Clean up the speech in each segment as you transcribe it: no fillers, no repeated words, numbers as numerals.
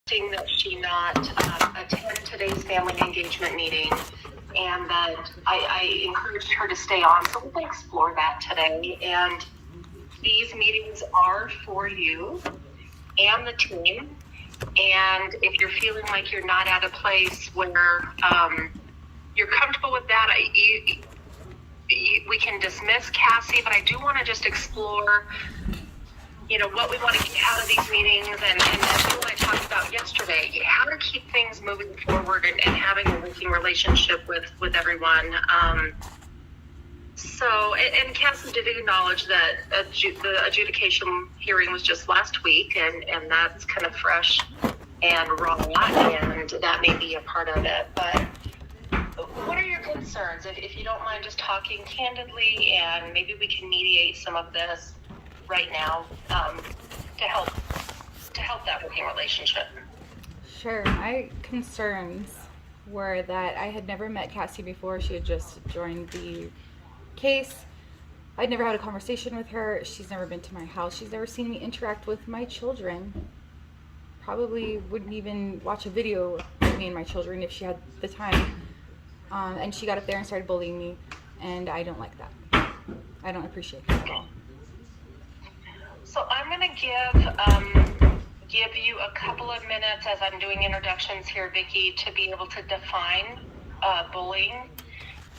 that she not attend today's family engagement meeting, and that I encouraged her to stay on, so we can explore that today. And these meetings are for you and the team, and if you're feeling like you're not at a place where you're comfortable with that, we can dismiss Cassie, but I do want to just explore what we want to get out of these meetings, and as you and I talked about yesterday, how to keep things moving forward and having a working relationship with everyone. And Cassie did acknowledge that the adjudication hearing was just last week, and that's kind of fresh and raw, and that may be a part of it. But what are your concerns? If you don't mind just talking candidly, and maybe we can mediate some of this right now to help that working relationship. Sure. My concerns were that I had never met Cassie before. She had just joined the case. I'd never had a conversation with her. She's never been to my house. She's never seen me interact with my children. Probably wouldn't even watch a video of me and my children if she had the time. And she got up there and started bullying me, and I don't like that. I don't appreciate that at all. So I'm going to give you a couple of minutes as I'm doing introductions here, Vicki, to be able to define bullying,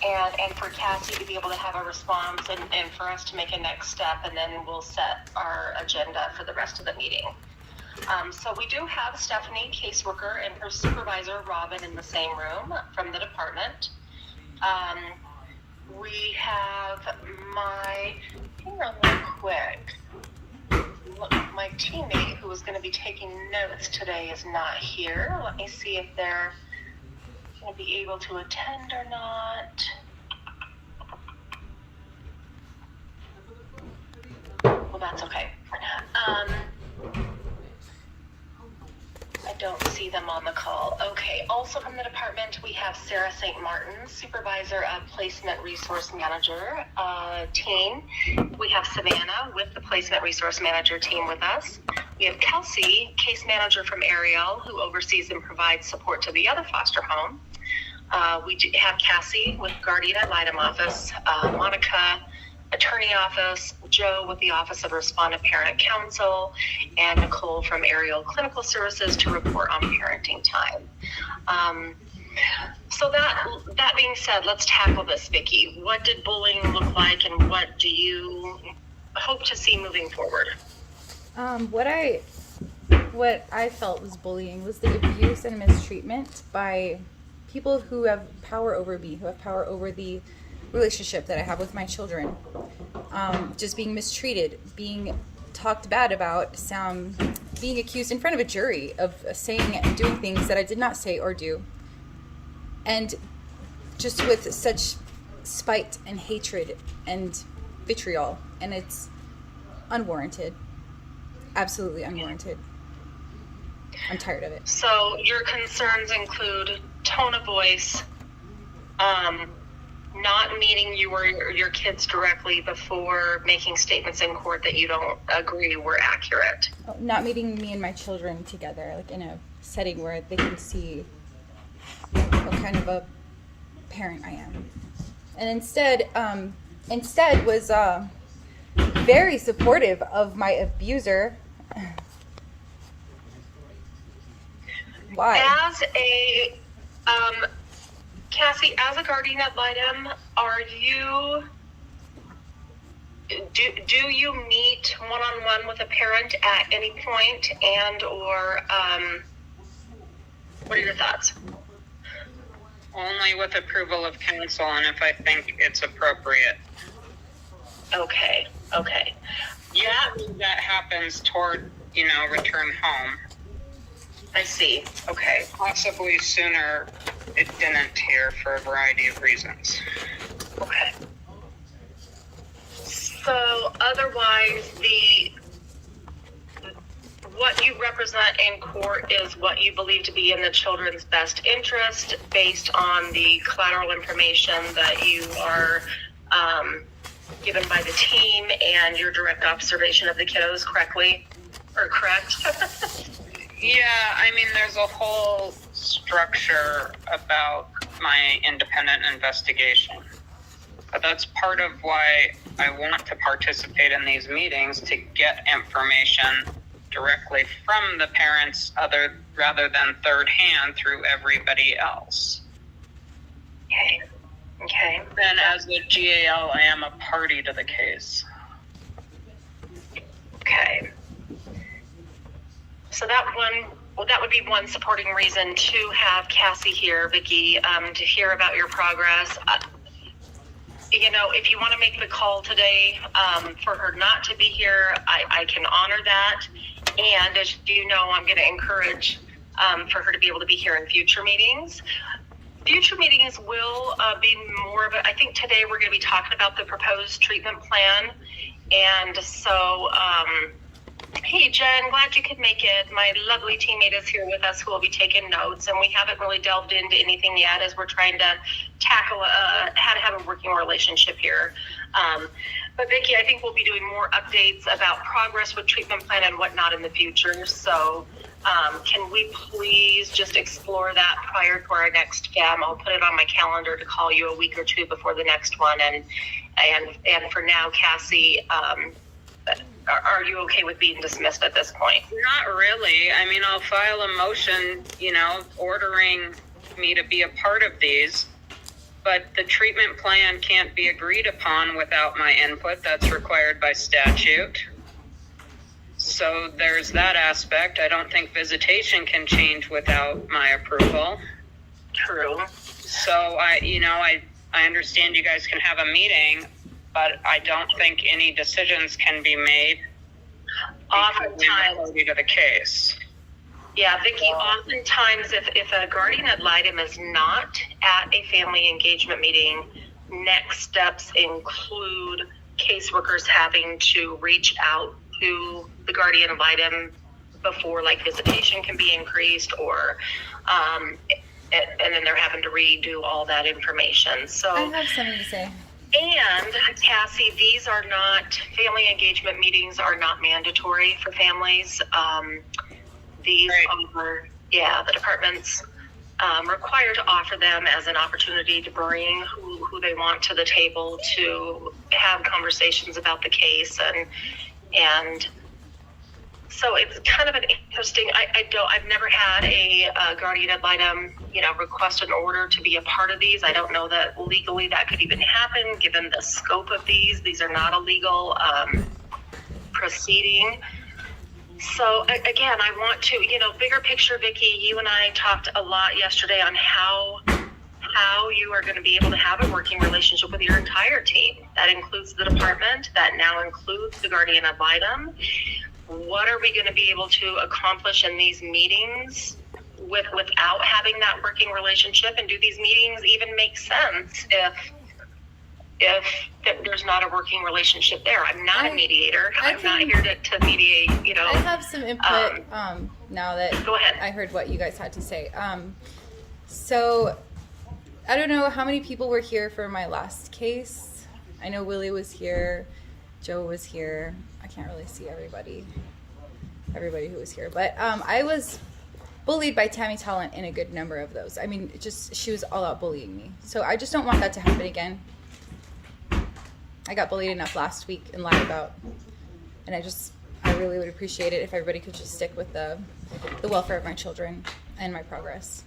and for Cassie to be able to have a response, and for us to make a next step, and then we'll set our agenda for the rest of the meeting. So we do have Stephanie, caseworker, and her supervisor, Robin, in the same room from the department. We have hang on real quick. My teammate who was going to be taking notes today is not here. Let me see if they're going to be able to attend or not. Well, that's okay. I don't see them on the call. Okay, also from the department, we have Sarah St. Martin, Supervisor of Placement Resource Manager team. We have Savannah with the Placement Resource Manager team with us. We have Kelsey, Case Manager from Ariel, who oversees and provides support to the other foster home. We have Cassie with Guardian Ad Litem Office, Monica, Attorney Office, Joe with the Office of Respondent Parent Counsel, and Nicole from Ariel Clinical Services to report on parenting time. So that being said, let's tackle this, Vicki. What did bullying look like, and what do you hope to see moving forward? What I felt was bullying was the abuse and mistreatment by people who have power over me, who have power over the relationship that I have with my children. Just being mistreated, being talked bad about, being accused in front of a jury of saying and doing things that I did not say or do. And just with such spite and hatred and vitriol. And it's unwarranted. Absolutely unwarranted. I'm tired of it. So your concerns include tone of voice, not meeting you or your kids directly before making statements in court that you don't agree were accurate. Not meeting me and my children together, like in a setting where they can see what kind of a parent I am. And instead was very supportive of my abuser. Why? Cassie, as a guardian ad litem, do you meet one-on-one with a parent at any point, and or what are your thoughts? Only with approval of counsel, and if I think it's appropriate. Okay. Yeah, that happens toward, return home. I see. Okay. Possibly sooner it didn't here for a variety of reasons. Okay. So otherwise, what you represent in court is what you believe to be in the children's best interest based on the collateral information that you are given by the team and your direct observation of the kiddos correct? Yeah, I mean, there's a whole structure about my independent investigation. But that's part of why I want to participate in these meetings, to get information directly from the parents rather than third hand through everybody else. Okay. Then as a GAL, I am a party to the case. Okay. So that would be one supporting reason to have Cassie here, Vicki, to hear about your progress. If you want to make the call today for her not to be here, I can honor that. And as you know, I'm going to encourage for her to be able to be here in future meetings. Future meetings will be more of I think today we're going to be talking about the proposed treatment plan. And so, hey, Jen, glad you could make it. My lovely teammate is here with us who will be taking notes, and we haven't really delved into anything yet as we're trying to tackle how to have a working relationship here. But Vicki, I think we'll be doing more updates about progress with treatment plan and whatnot in the future. So can we please just explore that prior to our next FEM? I'll put it on my calendar to call you a week or two before the next one. And for now, Cassie, are you okay with being dismissed at this point? Not really. I mean, I'll file a motion, ordering me to be a part of these, but the treatment plan can't be agreed upon without my input. That's required by statute. So there's that aspect. I don't think visitation can change without my approval. True. So I understand you guys can have a meeting, but I don't think any decisions can be made. Oftentimes, to the case. Yeah, Vicki, oftentimes if a guardian ad litem is not at a family engagement meeting, next steps include caseworkers having to reach out to the guardian ad litem before visitation can be increased, or and then they're having to redo all that information. So I have something to say. And Cassie, these are not, family engagement meetings are not mandatory for families. These are, the department's required to offer them as an opportunity to bring who they want to the table to have conversations about the case. And so it's kind of an interesting, I've never had a guardian ad litem, request an order to be a part of these. I don't know that legally that could even happen given the scope of these. These are not a legal proceeding. So again, I want to, bigger picture, Vicki, you and I talked a lot yesterday on how you are going to be able to have a working relationship with your entire team. That includes the department, that now includes the guardian ad litem. What are we going to be able to accomplish in these meetings without having that working relationship? And do these meetings even make sense if there's not a working relationship there? I'm not a mediator. I'm not here to mediate, I have some input now that Go ahead. I heard what you guys had to say. So I don't know how many people were here for my last case. I know Willie was here, Joe was here. I can't really see everybody who was here, but I was bullied by Tammy Talent in a good number of those. I mean, she was all out bullying me. So I just don't want that to happen again. I got bullied enough last week and lied about, and I really would appreciate it if everybody could just stick with the welfare of my children and my progress.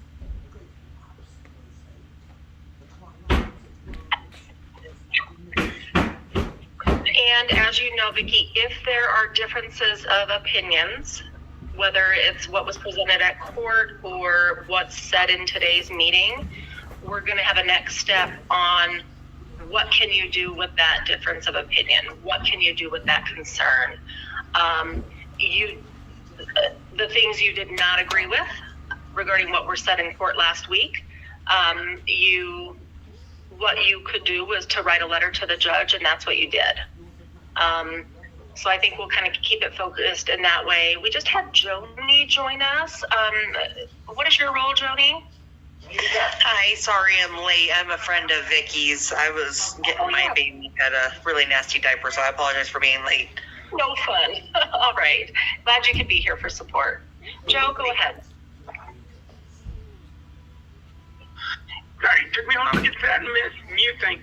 And as you know, Vicki, if there are differences of opinions, whether it's what was presented at court or what's said in today's meeting, we're going to have a next step on what can you do with that difference of opinion? What can you do with that concern? The things you did not agree with regarding what were said in court last week, what you could do was to write a letter to the judge, and that's what you did. So I think we'll kind of keep it focused in that way. We just had Joni join us. What is your role, Joni? Hi, sorry I'm late. I'm a friend of Vicky's. I was getting my baby had a really nasty diaper, so I apologize for being late. No fun. All right. Glad you could be here for support. Joe, go ahead. Sorry, it took me a while to get to that mute thing.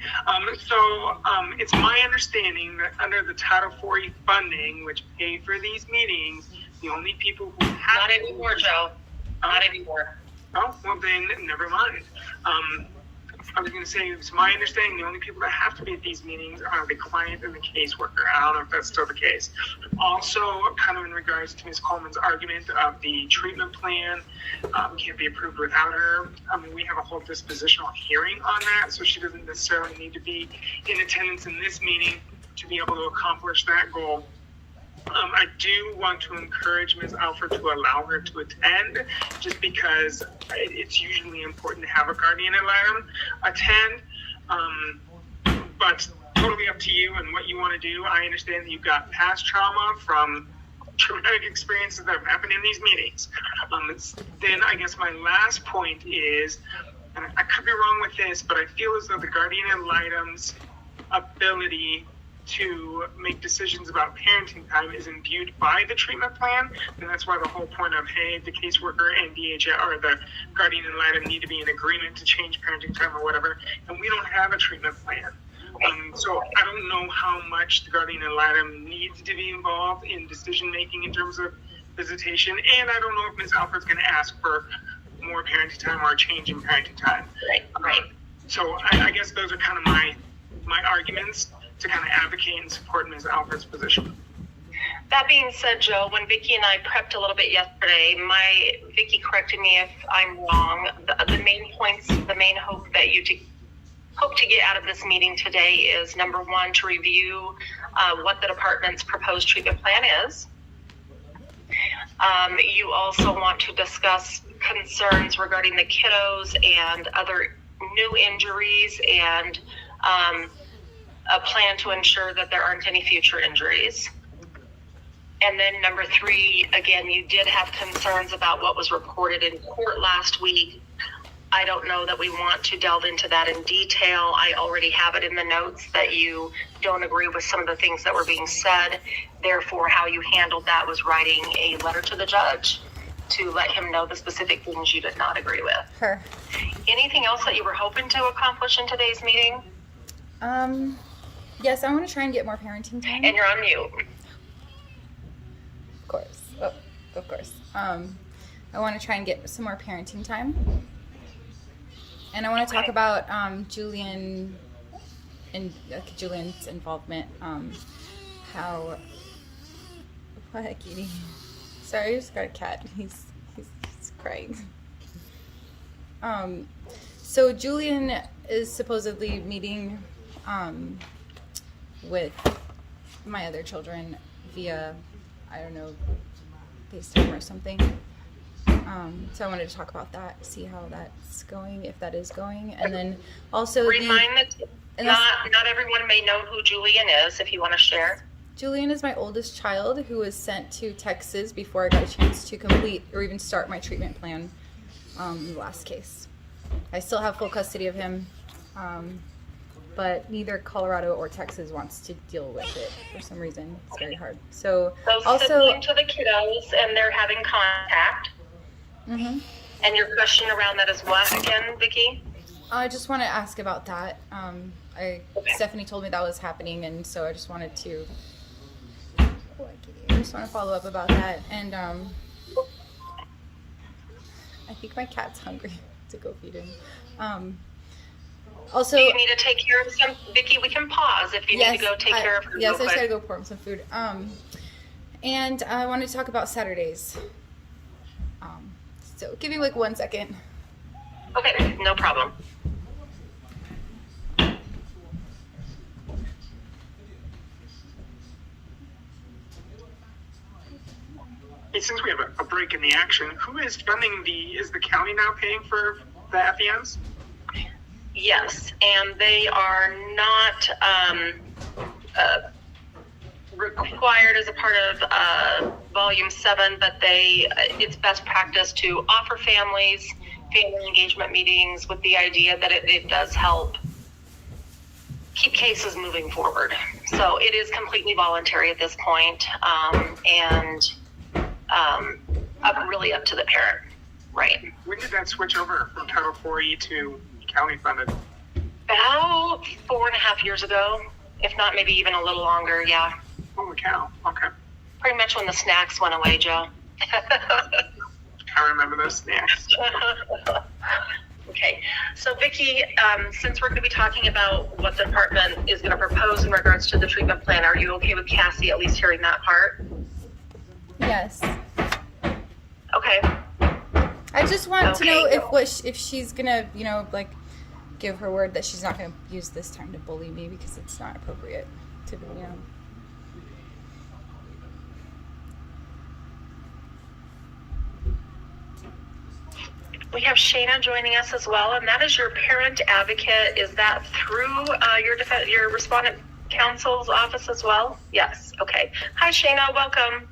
It's my understanding that under the Title 40 funding, which pay for these meetings, the only people who have Not anymore, Joe. Not anymore. Oh, well then, never mind. I was going to say, it's my understanding the only people that have to be at these meetings are the client and the caseworker. I don't know if that's still the case. Also, kind of in regards to Ms. Coleman's argument of the treatment plan can't be approved without her. I mean, we have a whole dispositional hearing on that, so she doesn't necessarily need to be in attendance in this meeting to be able to accomplish that goal. I do want to encourage Ms. Alford to allow her to attend, just because it's usually important to have a guardian ad litem attend. But totally up to you and what you want to do. I understand that you've got past trauma from traumatic experiences that have happened in these meetings. Then I guess my last point is, and I could be wrong with this, but I feel as though the guardian ad litem's ability to make decisions about parenting time is imbued by the treatment plan, and that's why the whole point of, hey, the caseworker and DHA or the guardian ad litem need to be in agreement to change parenting time or whatever, and we don't have a treatment plan. So I don't know how much the guardian ad litem needs to be involved in decision making in terms of visitation, and I don't know if Ms. Alford's going to ask for more parenting time or a change in parenting time. Right. So I guess those are kind of my arguments to kind of advocate and support Ms. Alford's position. That being said, Joe, when Vicki and I prepped a little bit yesterday, Vicki corrected me if I'm wrong. The main points, the main hope that you hope to get out of this meeting today is, number one, to review what the department's proposed treatment plan is. You also want to discuss concerns regarding the kiddos and other new injuries, and a plan to ensure that there aren't any future injuries. And then number three, again, you did have concerns about what was reported in court last week. I don't know that we want to delve into that in detail. I already have it in the notes that you don't agree with some of the things that were being said. Therefore, how you handled that was writing a letter to the judge to let him know the specific things you did not agree with. Her. Anything else that you were hoping to accomplish in today's meeting? Yes, I want to try and get more parenting time. And you're on mute. Of course. Oh, of course. I want to try and get some more parenting time. And I want to talk about Julian and Julian's involvement. What, Kitty? Sorry, I just got a cat. He's crying. So Julian is supposedly meeting with my other children via, I don't know, FaceTime or something. So I wanted to talk about that, see how that's going, if that is going, and then also Remind that not everyone may know who Julian is. If you want to share. Julian is my oldest child who was sent to Texas before I got a chance to complete or even start my treatment plan in the last case. I still have full custody of him, but neither Colorado or Texas wants to deal with it for some reason. It's very hard. So also sibling to the kiddos, and they're having contact. Mm-hmm. And your question around that is what again, Vicki? I just want to ask about that. Stephanie told me that was happening, and so I just wanted to. I just want to follow up about that, and I think my cat's hungry to go feed him. Also, do you need to take care of some, Vicki? We can pause if you need to go take care of her. Yes, I just gotta go pour him some food. And I wanted to talk about Saturdays. So give me like 1 second. Okay, no problem. Hey, since we have a break in the action, who is funding is the county now paying for the FEMs? Yes, and they are not required as a part of Volume 7, but it's best practice to offer families family engagement meetings with the idea that it does help keep cases moving forward. So it is completely voluntary at this point, and up to the parent, right? When did that switch over from Title IV to county funded? About 4.5 years ago, if not maybe even a little longer. Yeah, Holy cow. Okay. pretty much when the snacks went away, Joe. I remember those snacks. Okay, so Vicki, since we're going to be talking about what the department is going to propose in regards to the treatment plan, are you okay with Cassie at least hearing that part? Yes. Okay. I just want to know Okay. if she's gonna, like, give her word that she's not gonna use this time to bully me, because it's not appropriate to. We have Shayna joining us as well, and that is your parent advocate. Is that through your respondent counsel's office as well? Yes. Okay. Hi, Shayna. Welcome.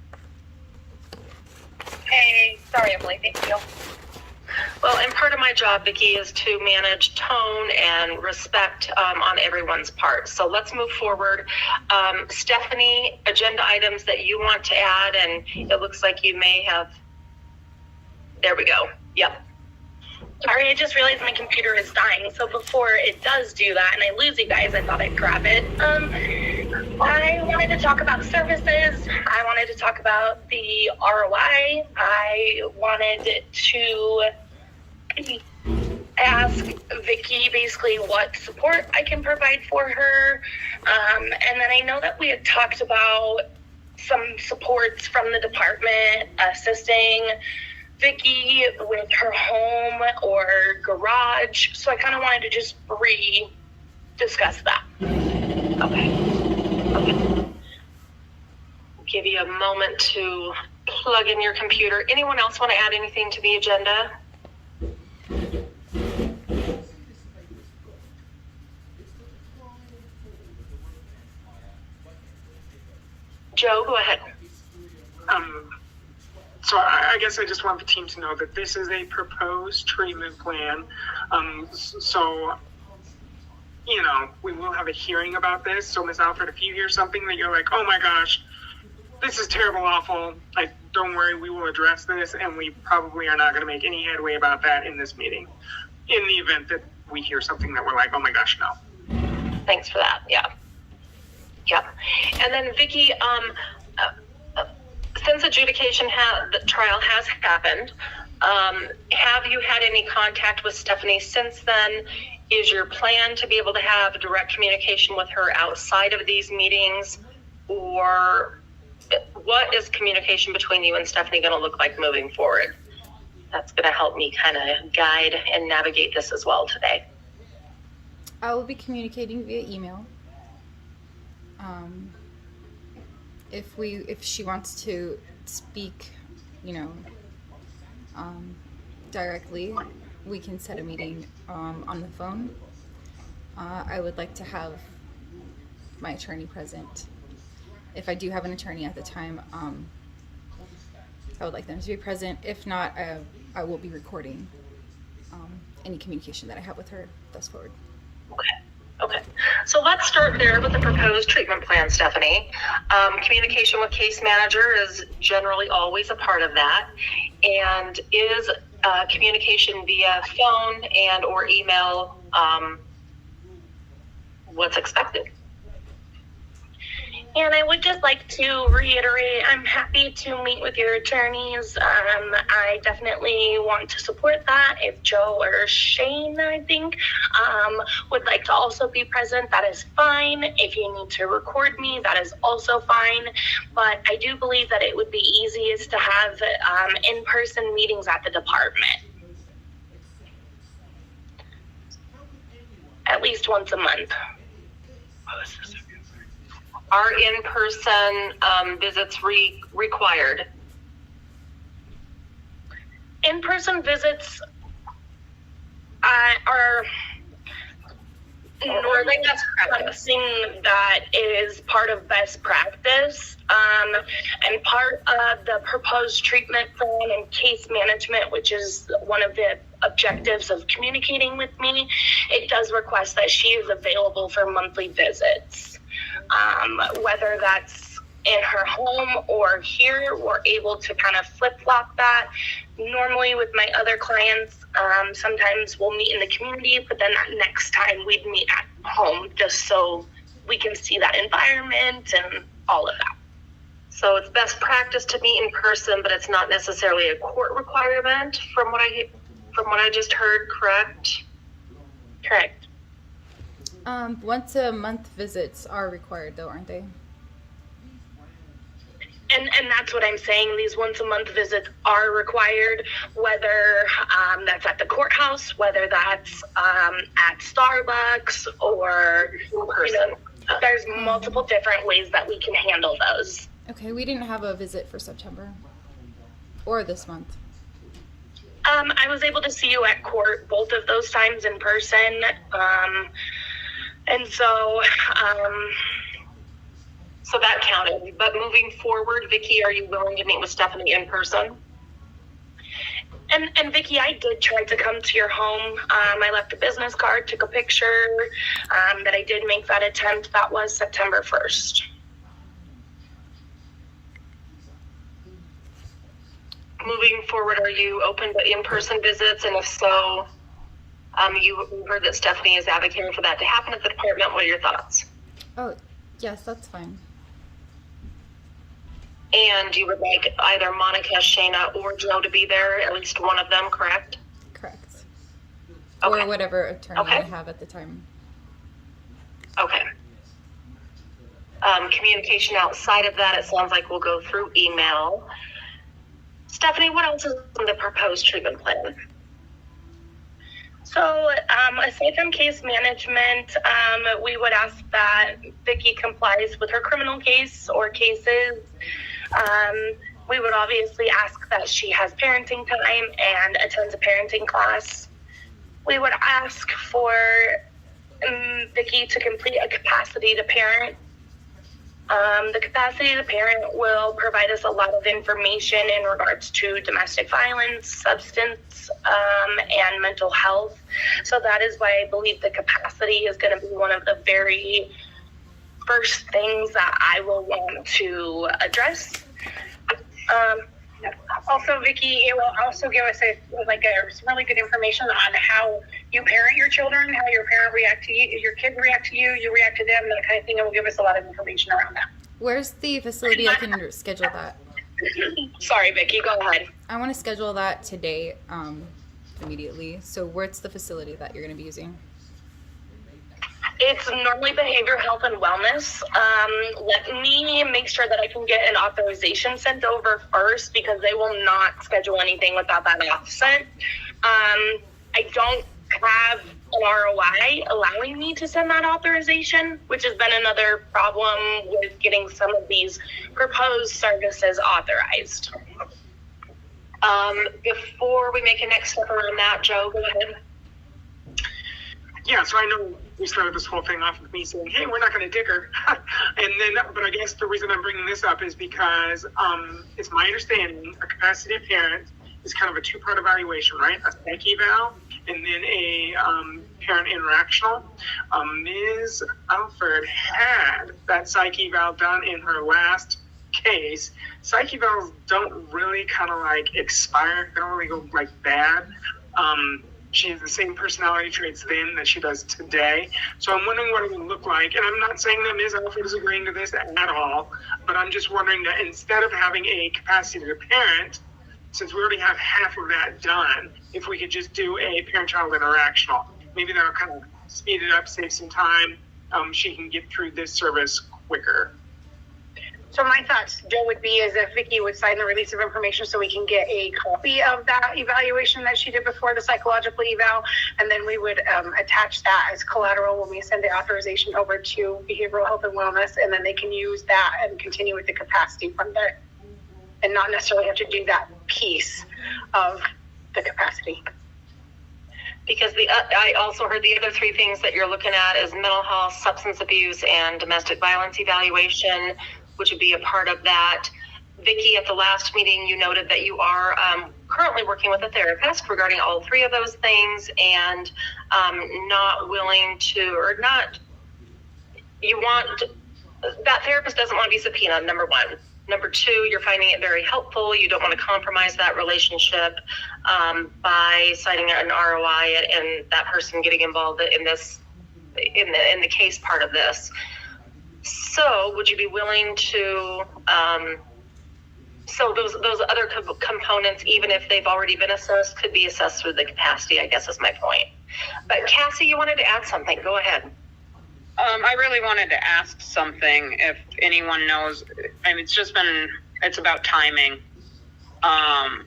Hey, sorry, Emily. Thank you. Well, and part of my job, Vicki, is to manage tone and respect on everyone's part. So let's move forward. Stephanie, agenda items that you want to add, and it looks like you may have. There we go. Yep. Sorry, I just realized my computer is dying. So before it does do that and I lose you guys, I thought I'd grab it. I wanted to talk about services. I wanted to talk about the ROI. I wanted to ask Vicki basically what support I can provide for her. And then I know that we had talked about some supports from the department assisting Vicki with her home or garage. So I kind of wanted to just discuss that. Okay. Give you a moment to plug in your computer. Anyone else want to add anything to the agenda? Joe, go ahead. So I guess I just want the team to know that this is a proposed treatment plan. So, we will have a hearing about this. So, Ms. Alfred, if you hear something that you're like, oh my gosh, this is terrible, awful, don't worry, we will address this, and we probably are not going to make any headway about that in this meeting. In the event that we hear something that we're like, oh my gosh, no. Thanks for that. Yeah. Yep. And then Vicki, since adjudication the trial has happened, have you had any contact with Stephanie since then? Is your plan to be able to have direct communication with her outside of these meetings? Or what is communication between you and Stephanie going to look like moving forward? That's going to help me kind of guide and navigate this as well today. I will be communicating via email. If she wants to speak, directly, we can set a meeting on the phone. I would like to have my attorney present. If I do have an attorney at the time, I would like them to be present. If not, I will be recording any communication that I have with her thus forward. Okay. So let's start there with the proposed treatment plan, Stephanie. Communication with case manager is generally always a part of that. And is communication via phone and or email what's expected? And I would just like to reiterate, I'm happy to meet with your attorneys. I definitely want to support that. If Joe or Shane, I think, would like to also be present, that is fine. If you need to record me, that is also fine. But I do believe that it would be easiest to have in-person meetings at the department. At least once a month. Are in-person visits required? In-person visits are normally something that is part of best practice, and part of the proposed treatment plan and case management, which is one of the objectives of communicating with me. It does request that she is available for monthly visits. Whether that's in her home or here, we're able to kind of flip-flop that. Normally with my other clients, sometimes we'll meet in the community, but then that next time we'd meet at home just so we can see that environment and all of that. So it's best practice to meet in person, but it's not necessarily a court requirement from what I just heard, correct? Correct. Once a month visits are required though, aren't they? And that's what I'm saying. These once a month visits are required, whether that's at the courthouse, whether that's at Starbucks, or In person. There's multiple different ways that we can handle those. Okay, we didn't have a visit for September or this month. I was able to see you at court both of those times in person, and so. So that counted. But moving forward, Vicki, are you willing to meet with Stephanie in person? And Vicki, I did try to come to your home. I left a business card, took a picture, that I did make that attempt. That was September 1st. Moving forward, are you open to in-person visits? And if so, you heard that Stephanie is advocating for that to happen at the department. What are your thoughts? Oh, yes, that's fine. And you would like either Monica, Shayna, or Joe to be there, at least one of them, correct? Correct. Okay. Or whatever attorney Okay. I have at the time. Okay. Communication outside of that, it sounds like we'll go through email. Stephanie, what else is in the proposed treatment plan? So, aside from case management, we would ask that Vicki complies with her criminal case or cases. We would obviously ask that she has parenting time and attends a parenting class. We would ask for Vicki to complete a capacity to parent. The capacity to parent will provide us a lot of information in regards to domestic violence, substance, and mental health. So that is why I believe the capacity is going to be one of the very first things that I will want to address. Also, Vicki, it will also give us some really good information on how you parent your children, how your parent react to you, your kid react to you, you react to them, that kind of thing. It will give us a lot of information around that. Where's the facility I can schedule that? Sorry, Vicki, go ahead. I want to schedule that today, immediately. So where's the facility that you're going to be using? It's normally behavioral health and wellness. Let me make sure that I can get an authorization sent over first, because they will not schedule anything without that offset. I don't have an ROI allowing me to send that authorization, which has been another problem with getting some of these proposed services authorized. Before we make a next step around that, Joe, go ahead. Yeah, so I know we started this whole thing off with me saying, hey, we're not going to dick her. But I guess the reason I'm bringing this up is because it's my understanding a capacity parent is kind of a two-part evaluation, right? A psych eval and then a parent interactional. Ms. Alford had that psych eval done in her last case. Psych evals don't really kind of like expire. They don't really go like bad. She has the same personality traits then that she does today. So I'm wondering what it would look like. And I'm not saying that Ms. Alford is agreeing to this at all, but I'm just wondering that instead of having a capacity to parent, since we already have half of that done, if we could just do a parent-child interactional, maybe that'll kind of speed it up, save some time. She can get through this service quicker. So my thoughts, Joe, would be is if Vicki would sign the release of information so we can get a copy of that evaluation that she did before the psychological eval, and then we would attach that as collateral when we send the authorization over to behavioral health and wellness, and then they can use that and continue with the capacity from there, and not necessarily have to do that piece of the capacity. Because I also heard the other three things that you're looking at is mental health, substance abuse, and domestic violence evaluation, which would be a part of that. Vicki, at the last meeting, you noted that you are currently working with a therapist regarding all three of those things, and not willing to, or not, you want that therapist doesn't want to be subpoenaed, number one. Number two, you're finding it very helpful. You don't want to compromise that relationship by signing an ROI and that person getting involved in this, in the case part of this. So would you be willing to, so those other components, even if they've already been assessed, could be assessed through the capacity, I guess is my point. But Cassie, you wanted to add something. Go ahead. I really wanted to ask something, if anyone knows. I mean, it's about timing.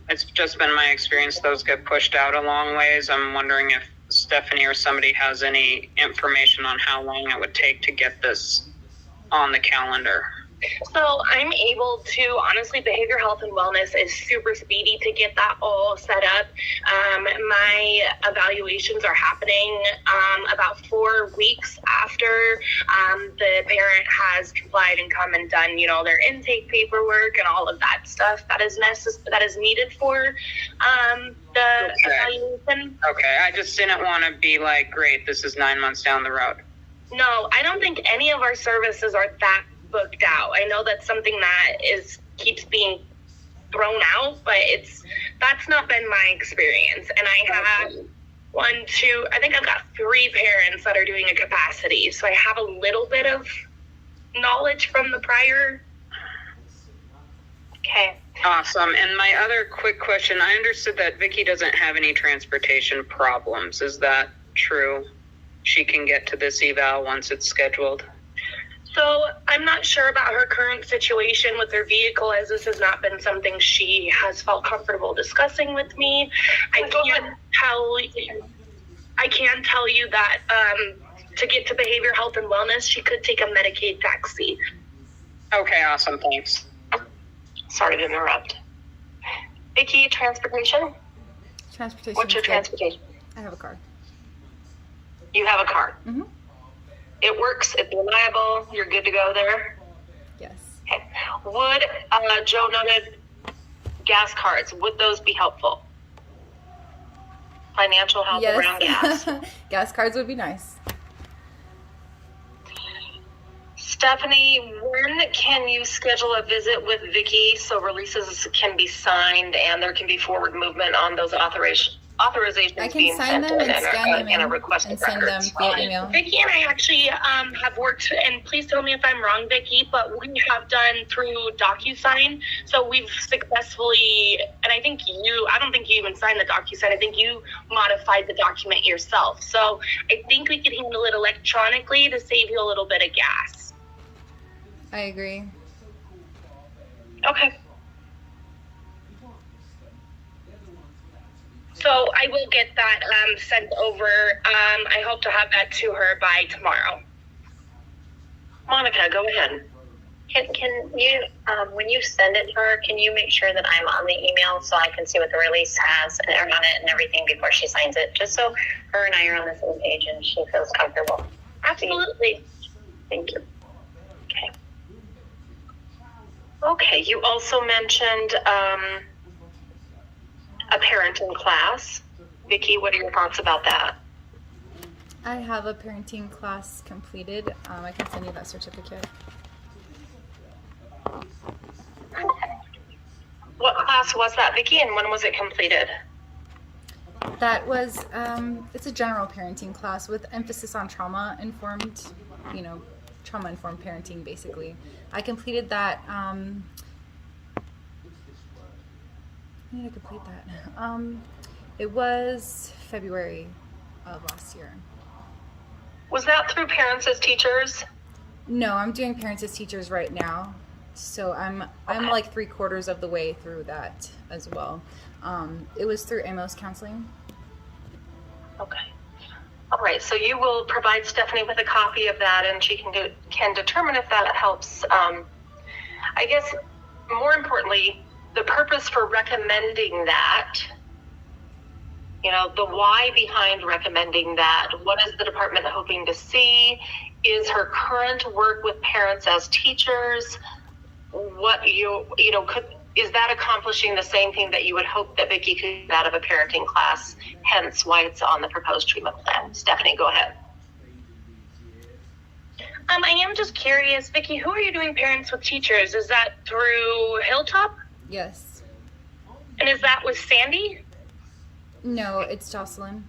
It's just been my experience, those get pushed out a long ways. I'm wondering if Stephanie or somebody has any information on how long it would take to get this on the calendar. So I'm able to, honestly, behavior health and wellness is super speedy to get that all set up. My evaluations are happening about 4 weeks after the parent has complied and come and done, their intake paperwork and all of that stuff that is needed for the evaluation. Okay, I just didn't want to be like, great, this is 9 months down the road. No, I don't think any of our services are that booked out. I know that's something that keeps being thrown out, but that's not been my experience. And I have I think I've got 3 parents that are doing a capacity, so I have a little bit of knowledge from the prior. Okay. Awesome. And my other quick question, I understood that Vicky doesn't have any transportation problems. Is that true? She can get to this eval once it's scheduled? So I'm not sure about her current situation with her vehicle, as this has not been something she has felt comfortable discussing with me. I can tell you that to get to behavior health and wellness, she could take a Medicaid taxi. Okay, awesome. Thanks. Sorry to interrupt. Vicki, transportation? Transportation. What's your transportation? I have a car. You have a car? Mm-hmm. It works, it's reliable, you're good to go there? Yes. Okay. Would, Joe noted gas cards, would those be helpful? Financial help around gas? Gas cards would be nice. Stephanie, when can you schedule a visit with Vicki so releases can be signed and there can be forward movement on those authorizations I can being sign sent them in and scan them and a in request and of send them records? via email. Vicki and I actually have worked, and please tell me if I'm wrong, Vicki, but we have done through DocuSign. So we've successfully, and I don't think you even signed the DocuSign. I think you modified the document yourself. So I think we could handle it electronically to save you a little bit of gas. I agree. Okay. So I will get that sent over. I hope to have that to her by tomorrow. Monica, go ahead. Can you, when you send it to her, can you make sure that I'm on the email so I can see what the release has and on it and everything before she signs it, just so her and I are on the same page and she feels comfortable? Absolutely. Thank you. Okay. Okay, you also mentioned a parenting class. Vicki, what are your thoughts about that? I have a parenting class completed. I can send you that certificate. What class was that, Vicki, and when was it completed? That was, it's a general parenting class with emphasis on trauma-informed, trauma-informed parenting, basically. I completed that, when did I complete that? It was February of last year. Was that through Parents as Teachers? No, I'm doing Parents as Teachers right now. So I'm like 3/4 of the way through that as well. It was through Amos Counseling. Okay. All right. So you will provide Stephanie with a copy of that, and she can determine if that helps. I guess more importantly, the purpose for recommending that. The why behind recommending that. What is the department hoping to see? Is her current work with parents as teachers? What is that accomplishing the same thing that you would hope that Vicki could get out of a parenting class? Hence, why it's on the proposed treatment plan. Stephanie, go ahead. I am just curious, Vicki, who are you doing Parents with Teachers? Is that through Hilltop? Yes. And is that with Sandy? No, it's Jocelyn.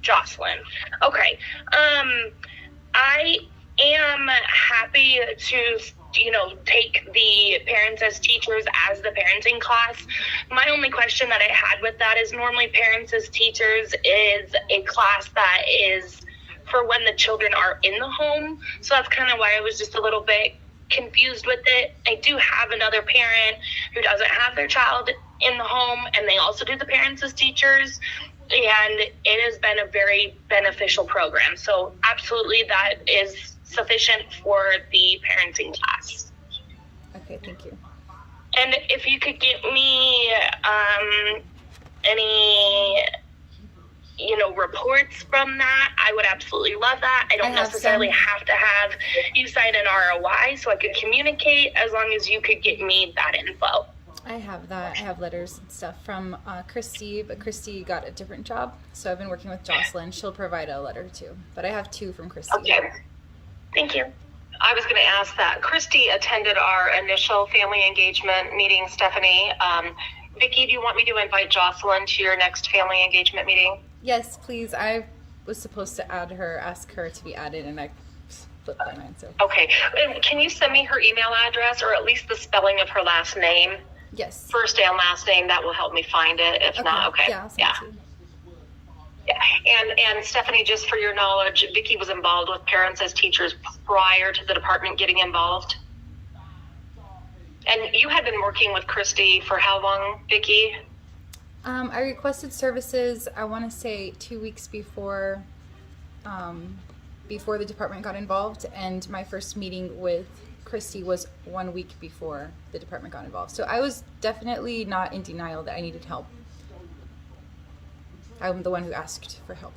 Jocelyn. Okay. I am happy to, take the Parents as Teachers as the parenting class. My only question that I had with that is normally Parents as Teachers is a class that is for when the children are in the home. So that's kind of why I was just a little bit confused with it. I do have another parent who doesn't have their child in the home, and they also do the Parents as Teachers, and it has been a very beneficial program. So absolutely that is sufficient for the parenting class. Okay, thank you. And if you could get me any reports from that, I would absolutely love that. I don't necessarily have to have you sign an ROI so I could communicate, as long as you could get me that info. I have that. I have letters and stuff from Christy, but Christy got a different job. So I've been working with Jocelyn. She'll provide a letter too. But I have 2 from Christy. Okay. Thank you. I was going to ask that. Christy attended our initial family engagement meeting, Stephanie. Vicki, do you want me to invite Jocelyn to your next family engagement meeting? Yes, please. I was supposed to ask her to be added, and I flipped my mind. So. Okay. Can you send me her email address, or at least the spelling of her last name? Yes. First and last name. That will help me find it. If not, okay. Yeah, I'll send it to you. Yeah. And Stephanie, just for your knowledge, Vicki was involved with Parents as Teachers prior to the department getting involved. And you had been working with Christy for how long, Vicki? I requested services, I want to say 2 weeks before the department got involved, and my first meeting with Christy was 1 week before the department got involved. So I was definitely not in denial that I needed help. I'm the one who asked for help.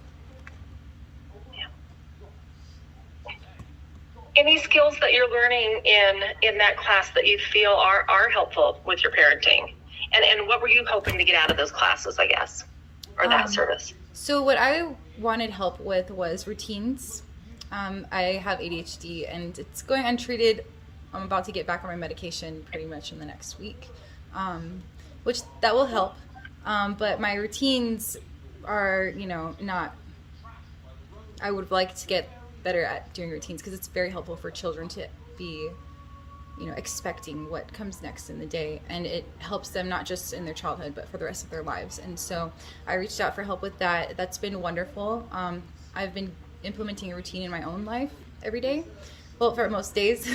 Any skills that you're learning in that class that you feel are helpful with your parenting? And what were you hoping to get out of those classes, I guess, or that service? So what I wanted help with was routines. I have ADHD and it's going untreated. I'm about to get back on my medication pretty much in the next week, which that will help. But my routines are, not, I would like to get better at doing routines because it's very helpful for children to be, expecting what comes next in the day, and it helps them not just in their childhood but for the rest of their lives. And so I reached out for help with that. That's been wonderful. I've been implementing a routine in my own life every day, well, for most days.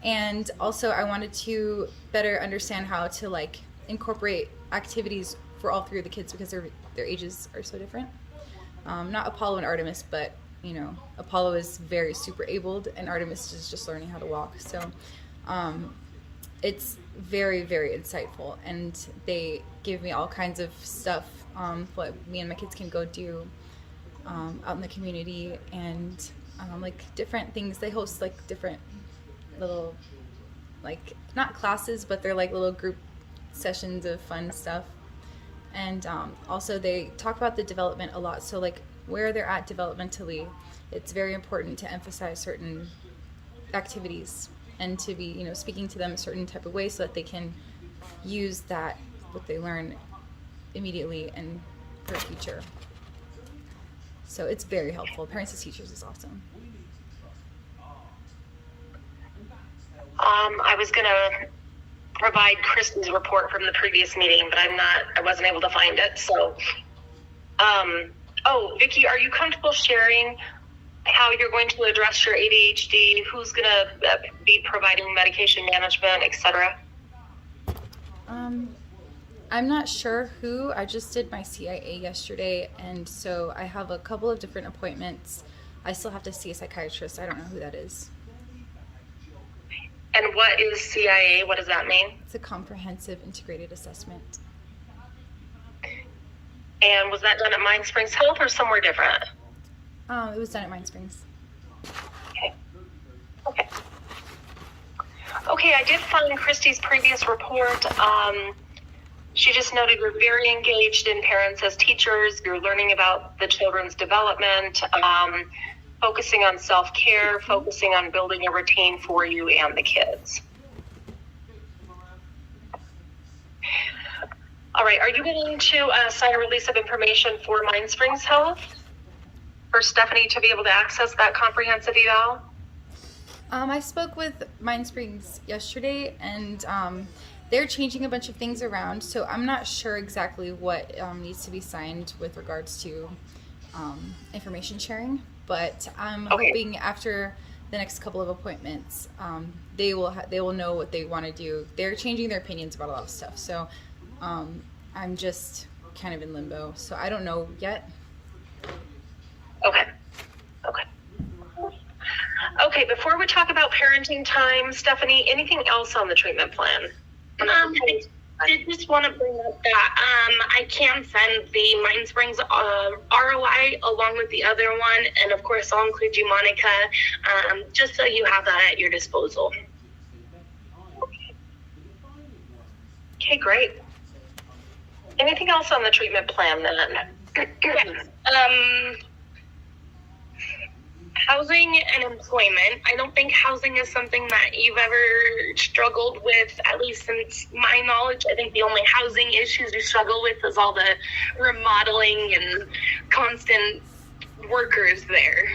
And also I wanted to better understand how to incorporate activities for all 3 of the kids because their ages are so different. Not Apollo and Artemis, but Apollo is very super abled and Artemis is just learning how to walk. So it's very, very insightful, and they give me all kinds of stuff, what me and my kids can go do out in the community, and different things. They host different little, not classes, but they're little group sessions of fun stuff. And also they talk about the development a lot. So where they're at developmentally, it's very important to emphasize certain activities and to be, speaking to them a certain type of way so that they can use that, what they learn immediately and for the future. So it's very helpful. Parents as Teachers is awesome. I was going to provide Kristen's report from the previous meeting, but I wasn't able to find it. So, Vicki, are you comfortable sharing how you're going to address your ADHD? Who's going to be providing medication management, etc.? I'm not sure who. I just did my CIA yesterday, and so I have a couple of different appointments. I still have to see a psychiatrist. I don't know who that is. And what is CIA? What does that mean? It's a comprehensive integrated assessment. And was that done at Mind Springs Health or somewhere different? It was done at Mind Springs. Okay, I did find Christy's previous report. She just noted you're very engaged in Parents as Teachers. You're learning about the children's development. focusing on self-care, focusing on building a routine for you and the kids. All right, are you going to sign a release of information for Mind Springs Health for Stephanie to be able to access that comprehensive eval? I spoke with Mind Springs yesterday, and they're changing a bunch of things around, so I'm not sure exactly what needs to be signed with regards to information sharing, but I'm hoping after the next couple of appointments, they will know what they want to do. They're changing their opinions about a lot of stuff, so I'm just kind of in limbo, so I don't know yet. Okay, before we talk about parenting time, Stephanie, anything else on the treatment plan? I did just want to bring up that I can send the Mind Springs ROI along with the other one, and of course I'll include you, Monica, just so you have that at your disposal. Okay, great. Anything else on the treatment plan then? Yes. Housing and employment. I don't think housing is something that you've ever struggled with, at least since my knowledge. I think the only housing issues you struggle with is all the remodeling and constant workers there.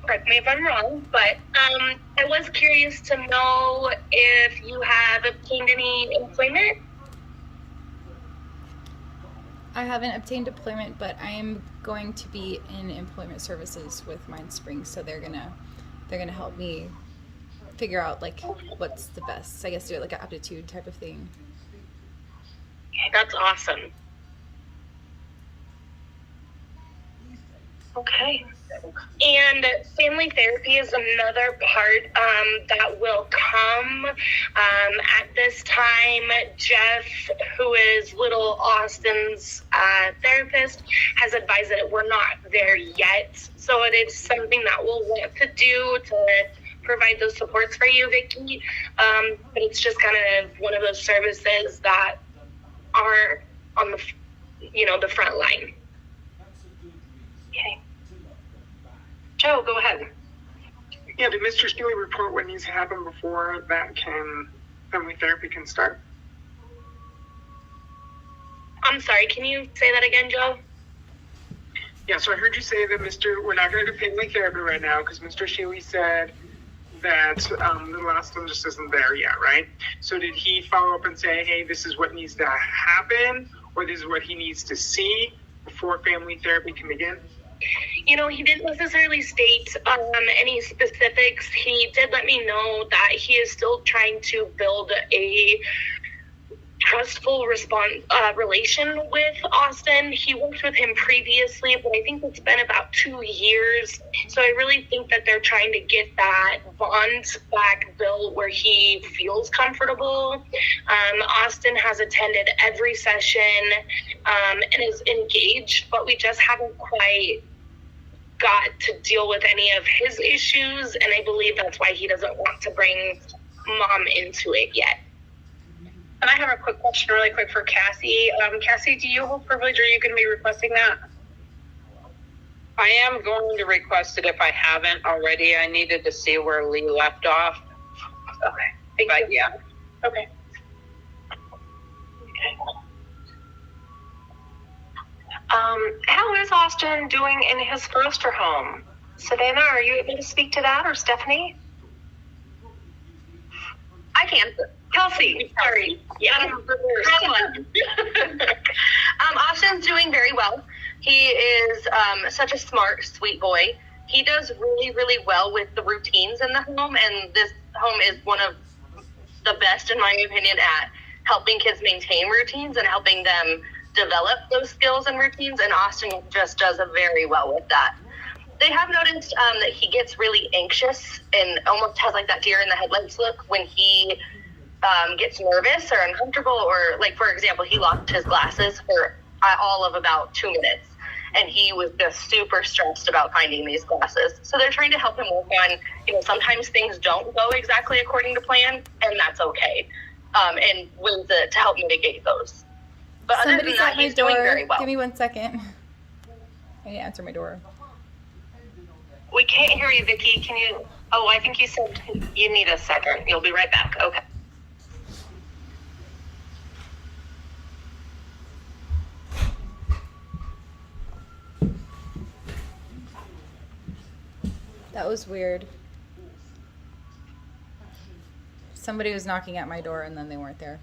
Correct me if I'm wrong, but I was curious to know if you have obtained any employment. I haven't obtained employment, but I am going to be in employment services with Mind Springs, so they're gonna help me figure out like what's the best. I guess do it like an aptitude type of thing. That's awesome. Okay. And family therapy is another part that will come. At this time, Jeff, who is little Austin's therapist, has advised that we're not there yet. So it is something that we'll want to do to provide those supports for you, Vicki. But it's just kind of one of those services that are on the front line. Okay. Joe, go ahead. Yeah, did Mr. Steele report what needs to happen before family therapy can start? I'm sorry, can you say that again, Joe? Yeah, so I heard you say that we're not going to do family therapy right now because Mr. Shealy said that little Austin just isn't there yet, right? So did he follow up and say, hey, this is what needs to happen, or this is what he needs to see before family therapy can begin? He didn't necessarily state any specifics. He did let me know that he is still trying to build a trustful relation with Austin. He worked with him previously, but I think it's been about 2 years. So I really think that they're trying to get that bond back built where he feels comfortable. Austin has attended every session and is engaged, but we just haven't quite got to deal with any of his issues, and I believe that's why he doesn't want to bring mom into it yet. And I have a quick question really quick for Cassie. Cassie, do you hold privilege, or are you going to be requesting that? I am going to request it if I haven't already. I needed to see where Lee left off. Okay. Thank you. Yeah. Okay. How is Austin doing in his foster home? Savannah, are you able to speak to that, or Stephanie? I can. Kelsey, sorry. Yeah. Austin's doing very well. He is such a smart, sweet boy. He does really, really well with the routines in the home, and this home is one of the best, in my opinion, at helping kids maintain routines and helping them develop those skills and routines, and Austin just does very well with that. They have noticed that he gets really anxious and almost has like that deer in the headlights look when he gets nervous or uncomfortable, or like, for example, he lost his glasses for all of about 2 minutes, and he was just super stressed about finding these glasses. So they're trying to help him work on, sometimes things don't go exactly according to plan, and that's okay, and ways to help mitigate those. But other than Somebody's that, at my he's door. doing very well. Give me 1 second. I need to answer my door. We can't hear you, Vicky. Can you? Oh, I think you said you need a second. You'll be right back. Okay. That was weird. Somebody was knocking at my door and then they weren't there.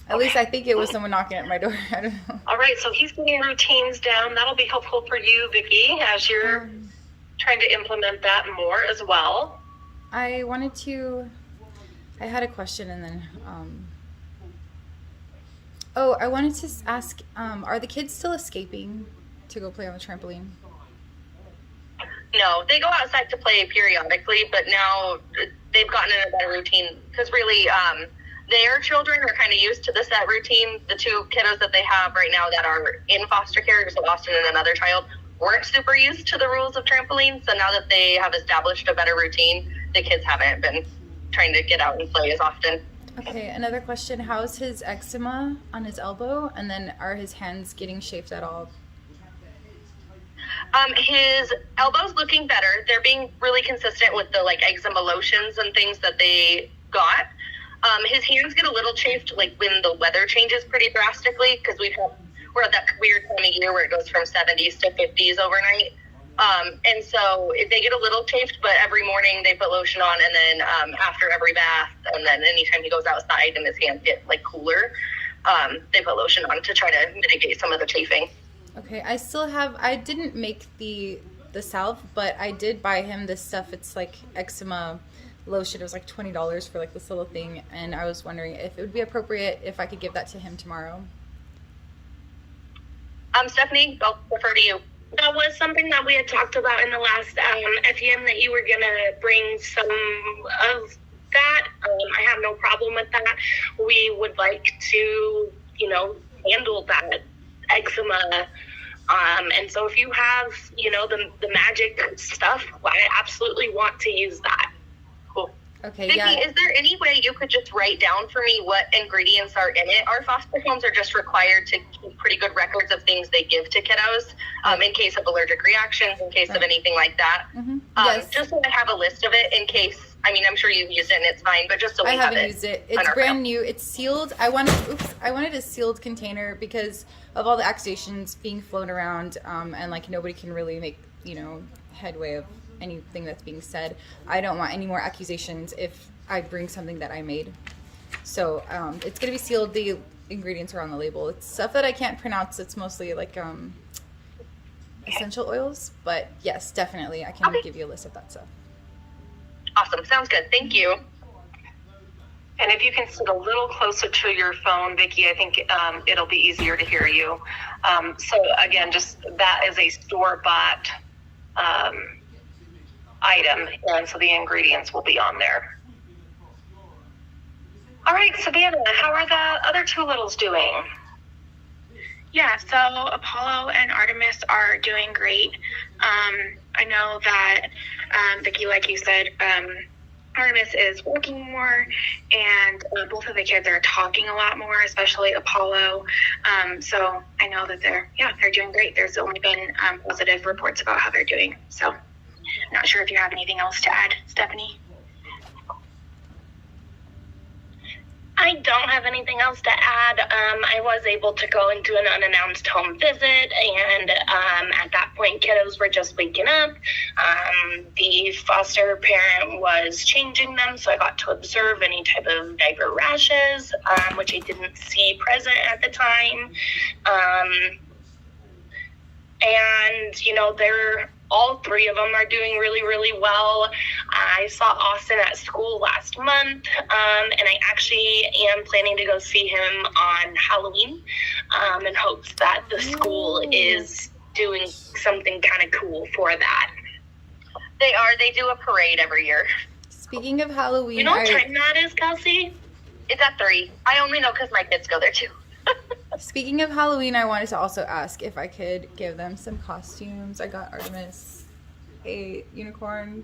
At least I think it was someone knocking at my door. I don't know. All right, so he's getting routines down. That'll be helpful for you, Vicky, as you're trying to implement that more as well. I had a question and then, I wanted to ask, are the kids still escaping to go play on the trampoline? No, they go outside to play periodically, but now they've gotten in a better routine because really, their children are kind of used to the set routine. The two kiddos that they have right now that are in foster care, so Austin and another child, weren't super used to the rules of trampoline. So now that they have established a better routine, the kids haven't been trying to get out and play as often. Okay, another question. How's his eczema on his elbow? And then are his hands getting shaped at all? His elbow's looking better. They're being really consistent with the eczema lotions and things that they got. His hands get a little chafed when the weather changes pretty drastically because we're at that weird time of year where it goes from 70s to 50s overnight. And so they get a little chafed, but every morning they put lotion on, and then after every bath, and then anytime he goes outside and his hands get cooler, they put lotion on to try to mitigate some of the chafing. Okay, I didn't make the salve, but I did buy him this stuff. It's like eczema lotion. It was like $20 for this little thing, and I was wondering if it would be appropriate if I could give that to him tomorrow. Stephanie, I'll refer to you. That was something that we had talked about in the last FEM, that you were going to bring some of that. I have no problem with that. We would like to, handle that eczema. And so if you have, the magic stuff, I absolutely want to use that. Cool. Okay, Vicki, yeah. is there any way you could just write down for me what ingredients are in it? Our foster homes are just required to keep pretty good records of things they give to kiddos, in case of allergic reactions, in case of anything like that. Mm-hmm. Yes. Just so I have a list of it in case. I'm sure you've used it and it's fine, but just so we have it. I haven't used it. It's brand new. It's sealed. I wanted a sealed container because of all the accusations being flown around, and nobody can really make, headway of anything that's being said. I don't want any more accusations if I bring something that I made. So it's going to be sealed. The ingredients are on the label. It's stuff that I can't pronounce. It's mostly essential oils, but yes, definitely I can give you a list of that stuff. Awesome. Sounds good. Thank you. And if you can sit a little closer to your phone, Vicki, I think it'll be easier to hear you. So again, just that is a store-bought item, and so the ingredients will be on there. All right, Savannah, how are the other two littles doing? Yeah, so Apollo and Artemis are doing great. I know that, Vicki, like you said, Artemis is working more, and both of the kids are talking a lot more, especially Apollo. So I know that they're doing great. There's only been positive reports about how they're doing. So not sure if you have anything else to add, Stephanie. I don't have anything else to add. I was able to go and do an unannounced home visit, and at that point, kiddos were just waking up. The foster parent was changing them, so I got to observe any type of diaper rashes, which I didn't see present at the time. And, all three of them are doing really, really well. I saw Austin at school last month, and I actually am planning to go see him on Halloween, in hopes that the school is doing something kind of cool for that. They do a parade every year. Speaking of Halloween, You know what time that is, Kelsey? It's at 3. I only know because my kids go there too. Speaking of Halloween, I wanted to also ask if I could give them some costumes. I got Artemis a unicorn.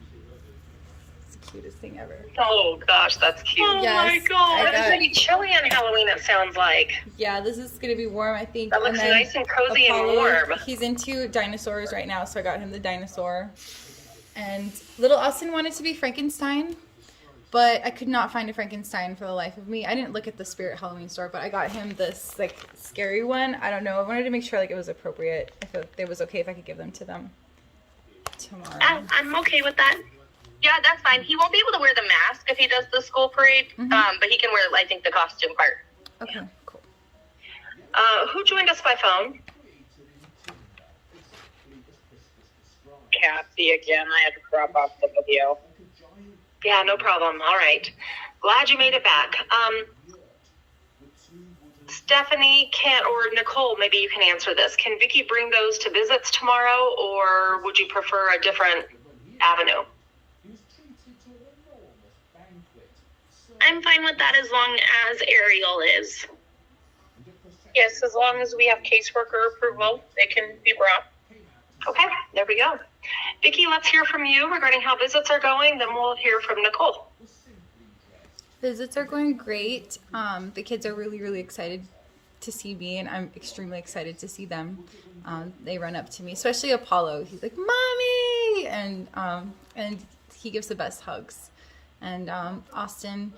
It's the cutest thing ever. Oh gosh, that's cute. Oh Yes, my God. It's going to be chilly on Halloween, it sounds like. Yeah, this is going to be warm, I think. That looks then nice and cozy Apollo, and warm. He's into dinosaurs right now, so I got him the dinosaur. And little Austin wanted to be Frankenstein, but I could not find a Frankenstein for the life of me. I didn't look at the Spirit Halloween store, but I got him this like scary one. I don't know. I wanted to make sure like it was appropriate. If it was okay if I could give them to them tomorrow. I'm okay with that. Yeah, that's fine. He won't be able to wear the mask if he does the school parade, but he can wear, I think, the costume part. Okay, cool. Who joined us by phone? Kathy again. I had to drop off the video. Yeah, no problem. All right. Glad you made it back. Stephanie or Nicole, maybe you can answer this. Can Vicky bring those to visits tomorrow, or would you prefer a different avenue? I'm fine with that as long as Ariel is. Yes, as long as we have caseworker approval, they can be brought. Okay, there we go. Vicky, let's hear from you regarding how visits are going, then we'll hear from Nicole. Visits are going great. The kids are really, really excited to see me, and I'm extremely excited to see them. They run up to me, especially Apollo. He's like, "Mommy!" and he gives the best hugs. And Austin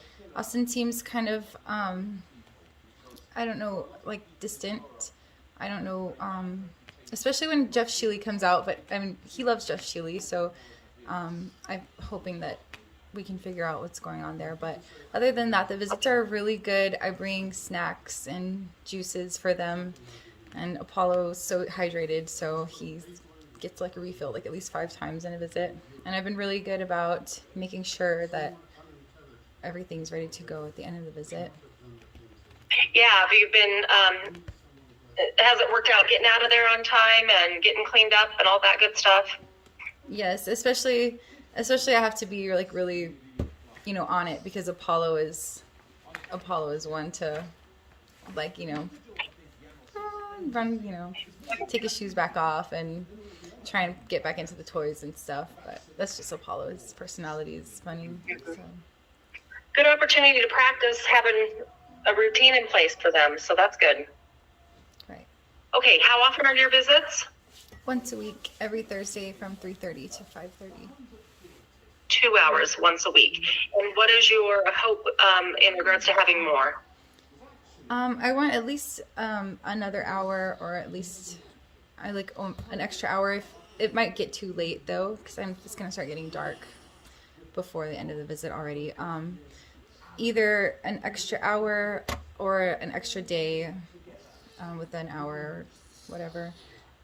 seems kind of, I don't know, like distant. I don't know, especially when Jeff Shealy comes out, but I mean, he loves Jeff Shealy, so I'm hoping that we can figure out what's going on there. But other than that, the visits are really good. I bring snacks and juices for them, and Apollo's so hydrated, so he gets like a refill like at least 5 times in a visit. And I've been really good about making sure that everything's ready to go at the end of the visit. Yeah, have you been, has it worked out getting out of there on time and getting cleaned up and all that good stuff? Yes, especially I have to be like really, on it, because Apollo is one to like, run, take his shoes back off and try and get back into the toys and stuff. But that's just Apollo. His personality is funny. So. Good opportunity to practice having a routine in place for them, so that's good. Right. Okay, how often are your visits? Once a week, every Thursday from 3:30 to 5:30. 2 hours once a week. And what is your hope in regards to having more? I want at least another hour, or at least I like an extra hour. If it might get too late though, because it's gonna start getting dark before the end of the visit already. Either an extra hour or an extra day with an hour, whatever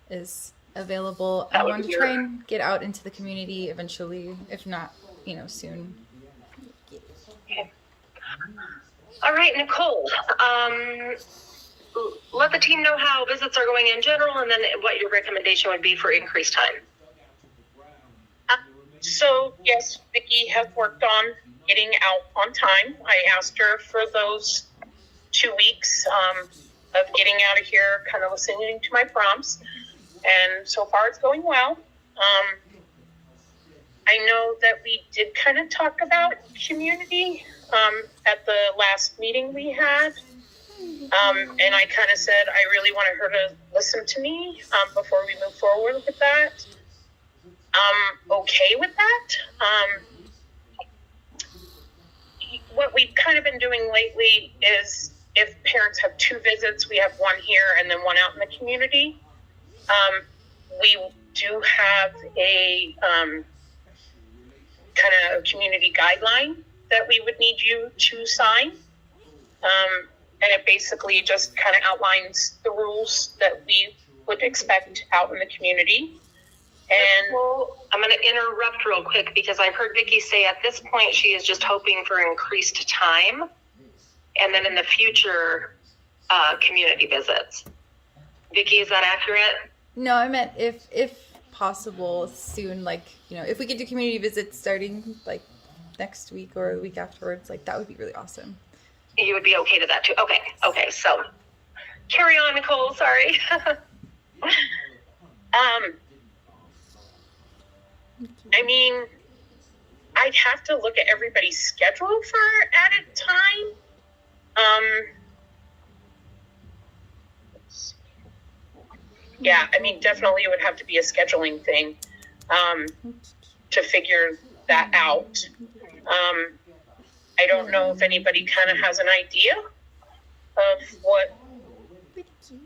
is available. I want to try and get out into the community eventually, if not, soon. Okay. All right, Nicole. Let the team know how visits are going in general, and then what your recommendation would be for increased time. So, yes, Vicki has worked on getting out on time. I asked her for those 2 weeks of getting out of here, kind of listening to my prompts. And so far it's going well. I know that we did kind of talk about community at the last meeting we had. And I kind of said I really wanted her to listen to me before we move forward with that. I'm okay with that. What we've kind of been doing lately is if parents have 2 visits, we have one here and then one out in the community. We do have a kind of community guideline that we would need you to sign. And it basically just kind of outlines the rules that we would expect out in the community. And I'm going to interrupt real quick because I heard Vicki say at this point she is just hoping for increased time, and then in the future, community visits. Vicki, is that accurate? No, I meant if possible soon, like, if we could do community visits starting like next week or the week afterwards, like that would be really awesome. You would be okay to that too. Okay. So carry on, Nicole. Sorry. I mean, I'd have to look at everybody's schedule for added time. Yeah, I mean, definitely it would have to be a scheduling thing. to figure that out. I don't know if anybody kind of has an idea of what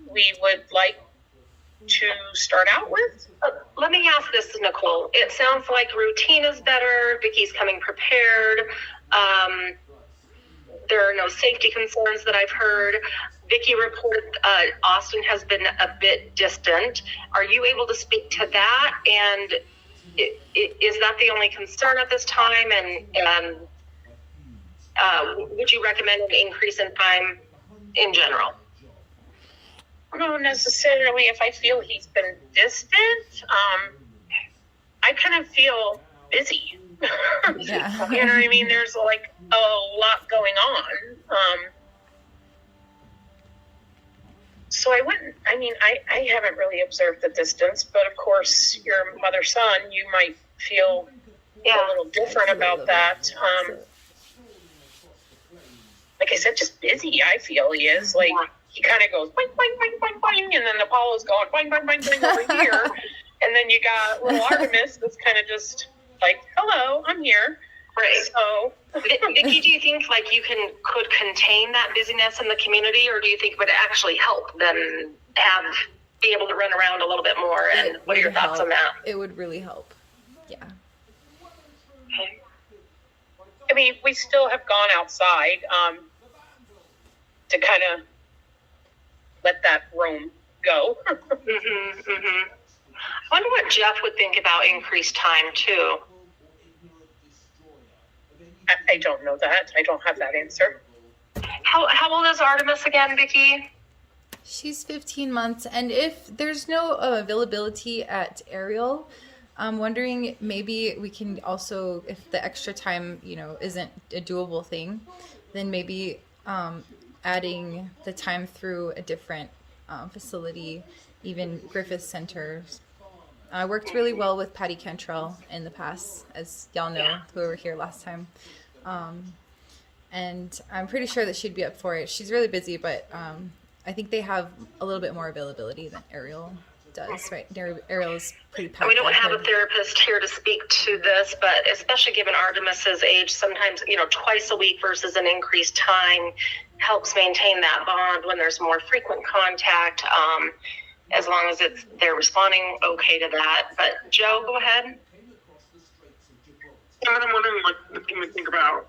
we would like to start out with. Let me ask this, Nicole. It sounds like routine is better. Vicky's coming prepared. There are no safety concerns that I've heard. Vicky reported Austin has been a bit distant. Are you able to speak to that? And is that the only concern at this time? And would you recommend an increase in time in general? Not necessarily if I feel he's been distant. I kind of feel busy. Yeah. You know what I mean? There's like a lot going on. So I haven't really observed the distance, but of course your mother-son, you might feel a little different about that. Like I said, just busy, I feel he is. Like, he kind of goes, boing, boing, boing, boing, boing, and then Apollo's going, boing, boing, boing, boing over here. And then you got little Artemis that's kind of just like, hello, I'm here. Right. So, Vicki, do you think like you could contain that busyness in the community, or do you think it would actually help them be able to run around a little bit more? And what are your thoughts on that? It would really help. Yeah. Okay. I mean, we still have gone outside to kind of let that roam go. I wonder what Jeff would think about increased time too. I don't know that. I don't have that answer. How old is Artemis again, Vicki? She's 15 months, and if there's no availability at Ariel, I'm wondering maybe we can also, if the extra time, isn't a doable thing, then maybe adding the time through a different facility, even Griffith Centers. I worked really well with Patty Cantrell in the past, as y'all know, who were here last time. And I'm pretty sure that she'd be up for it. She's really busy, but I think they have a little bit more availability than Ariel does, right? Ariel is pretty packed. We don't have a therapist here to speak to this, but especially given Artemis's age, sometimes, twice a week versus an increased time helps maintain that bond when there's more frequent contact, as long as they're responding okay to that. But Joe, go ahead. I'm wondering what the team would think about,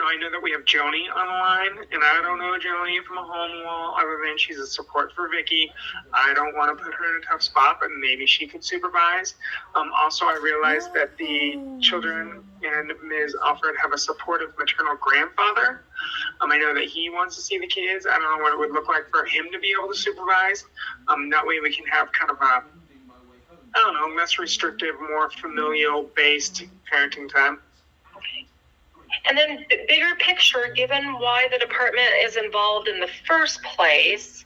I know that we have Joni on the line, and I don't know Joni from a home wall other than she's a support for Vicky. I don't want to put her in a tough spot, but maybe she could supervise. Also, I realized that the children and Ms. Alfred have a supportive maternal grandfather. I know that he wants to see the kids. I don't know what it would look like for him to be able to supervise. That way we can have kind of less restrictive, more familial-based parenting time. And then bigger picture, given why the department is involved in the first place,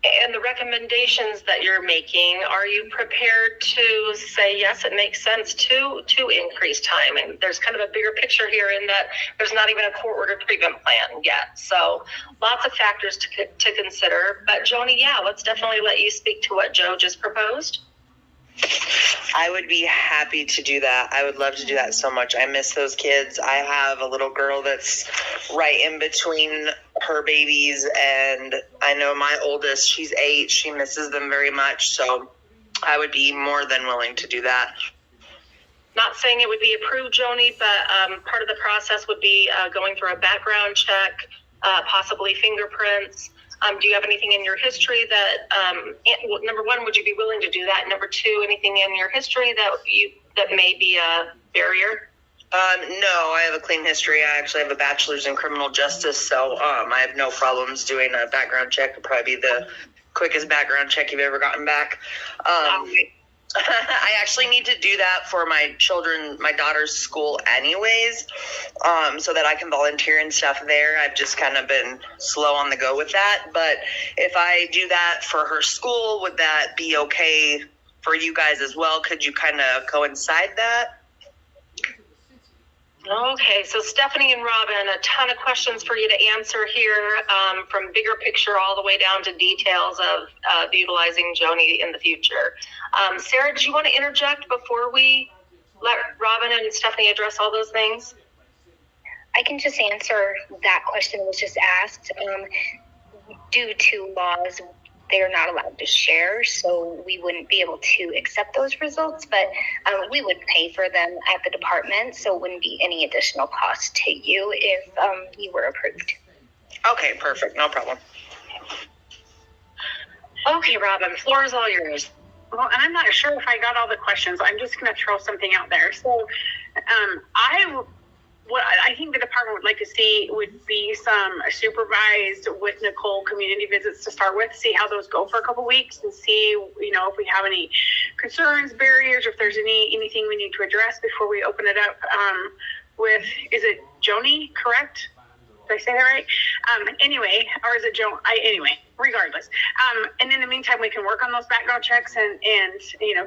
and the recommendations that you're making, are you prepared to say, yes, it makes sense to increase time? And there's kind of a bigger picture here in that there's not even a court-ordered treatment plan yet. So lots of factors to consider. But Joni, let's definitely let you speak to what Joe just proposed. I would be happy to do that. I would love to do that so much. I miss those kids. I have a little girl that's right in between her babies, and I know my oldest, she's 8. She misses them very much, so I would be more than willing to do that. Not saying it would be approved, Joni, but part of the process would be going through a background check, possibly fingerprints. Do you have anything in your history that, number one, would you be willing to do that? Number two, anything in your history that may be a barrier? No, I have a clean history. I actually have a bachelor's in criminal justice, so I have no problems doing a background check. It'll probably be the quickest background check you've ever gotten back. I actually need to do that for my daughter's school anyways, so that I can volunteer and stuff there. I've just kind of been slow on the go with that. But if I do that for her school, would that be okay for you guys as well? Could you kind of coincide that? Okay, so Stephanie and Robin, a ton of questions for you to answer here, from bigger picture all the way down to details of utilizing Joni in the future. Sarah, do you want to interject before we let Robin and Stephanie address all those things? I can just answer that question that was just asked. Due to laws, they're not allowed to share, so we wouldn't be able to accept those results, but we would pay for them at the department, so it wouldn't be any additional cost to you if you were approved. Okay, perfect. No problem. Okay, Robin, floor is all yours. Well, and I'm not sure if I got all the questions. I'm just going to throw something out there. So, what I think the department would like to see would be some supervised with Nicole community visits to start with, see how those go for a couple weeks and see, if we have any concerns, barriers, or if there's anything we need to address before we open it up is it Joni, correct? Did I say that right? Anyway, or is it Joan? Anyway, regardless. And in the meantime, we can work on those background checks and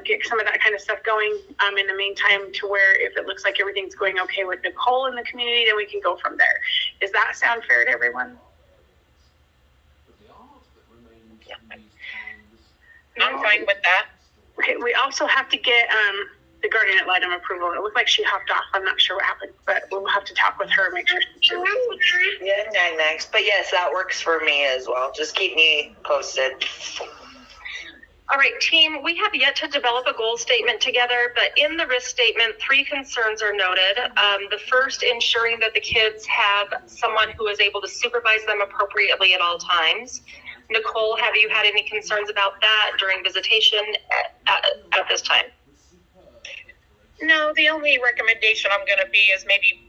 get some of that kind of stuff going. In the meantime, to where if it looks like everything's going okay with Nicole in the community, then we can go from there. Does that sound fair to everyone? I'm fine with that. Okay. We also have to get the guardian ad litem approval. It looked like she hopped off. I'm not sure what happened, but we'll have to talk with her, make sure she Yeah, next. But yes, that works for me as well. Just keep me posted. All right, team, we have yet to develop a goal statement together, but in the risk statement, 3 concerns are noted. The first, ensuring that the kids have someone who is able to supervise them appropriately at all times. Nicole, have you had any concerns about that during visitation at this time? No, the only recommendation I'm going to be is maybe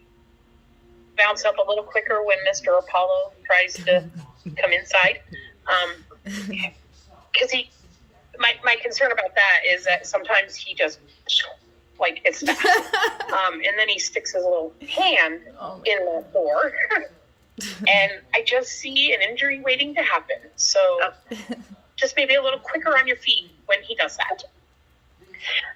bounce up a little quicker when Mr. Apollo tries to come inside. Because my concern about that is that sometimes he just, it's fast. And then he sticks his little hand in the door. And I just see an injury waiting to happen. So just maybe a little quicker on your feet when he does that.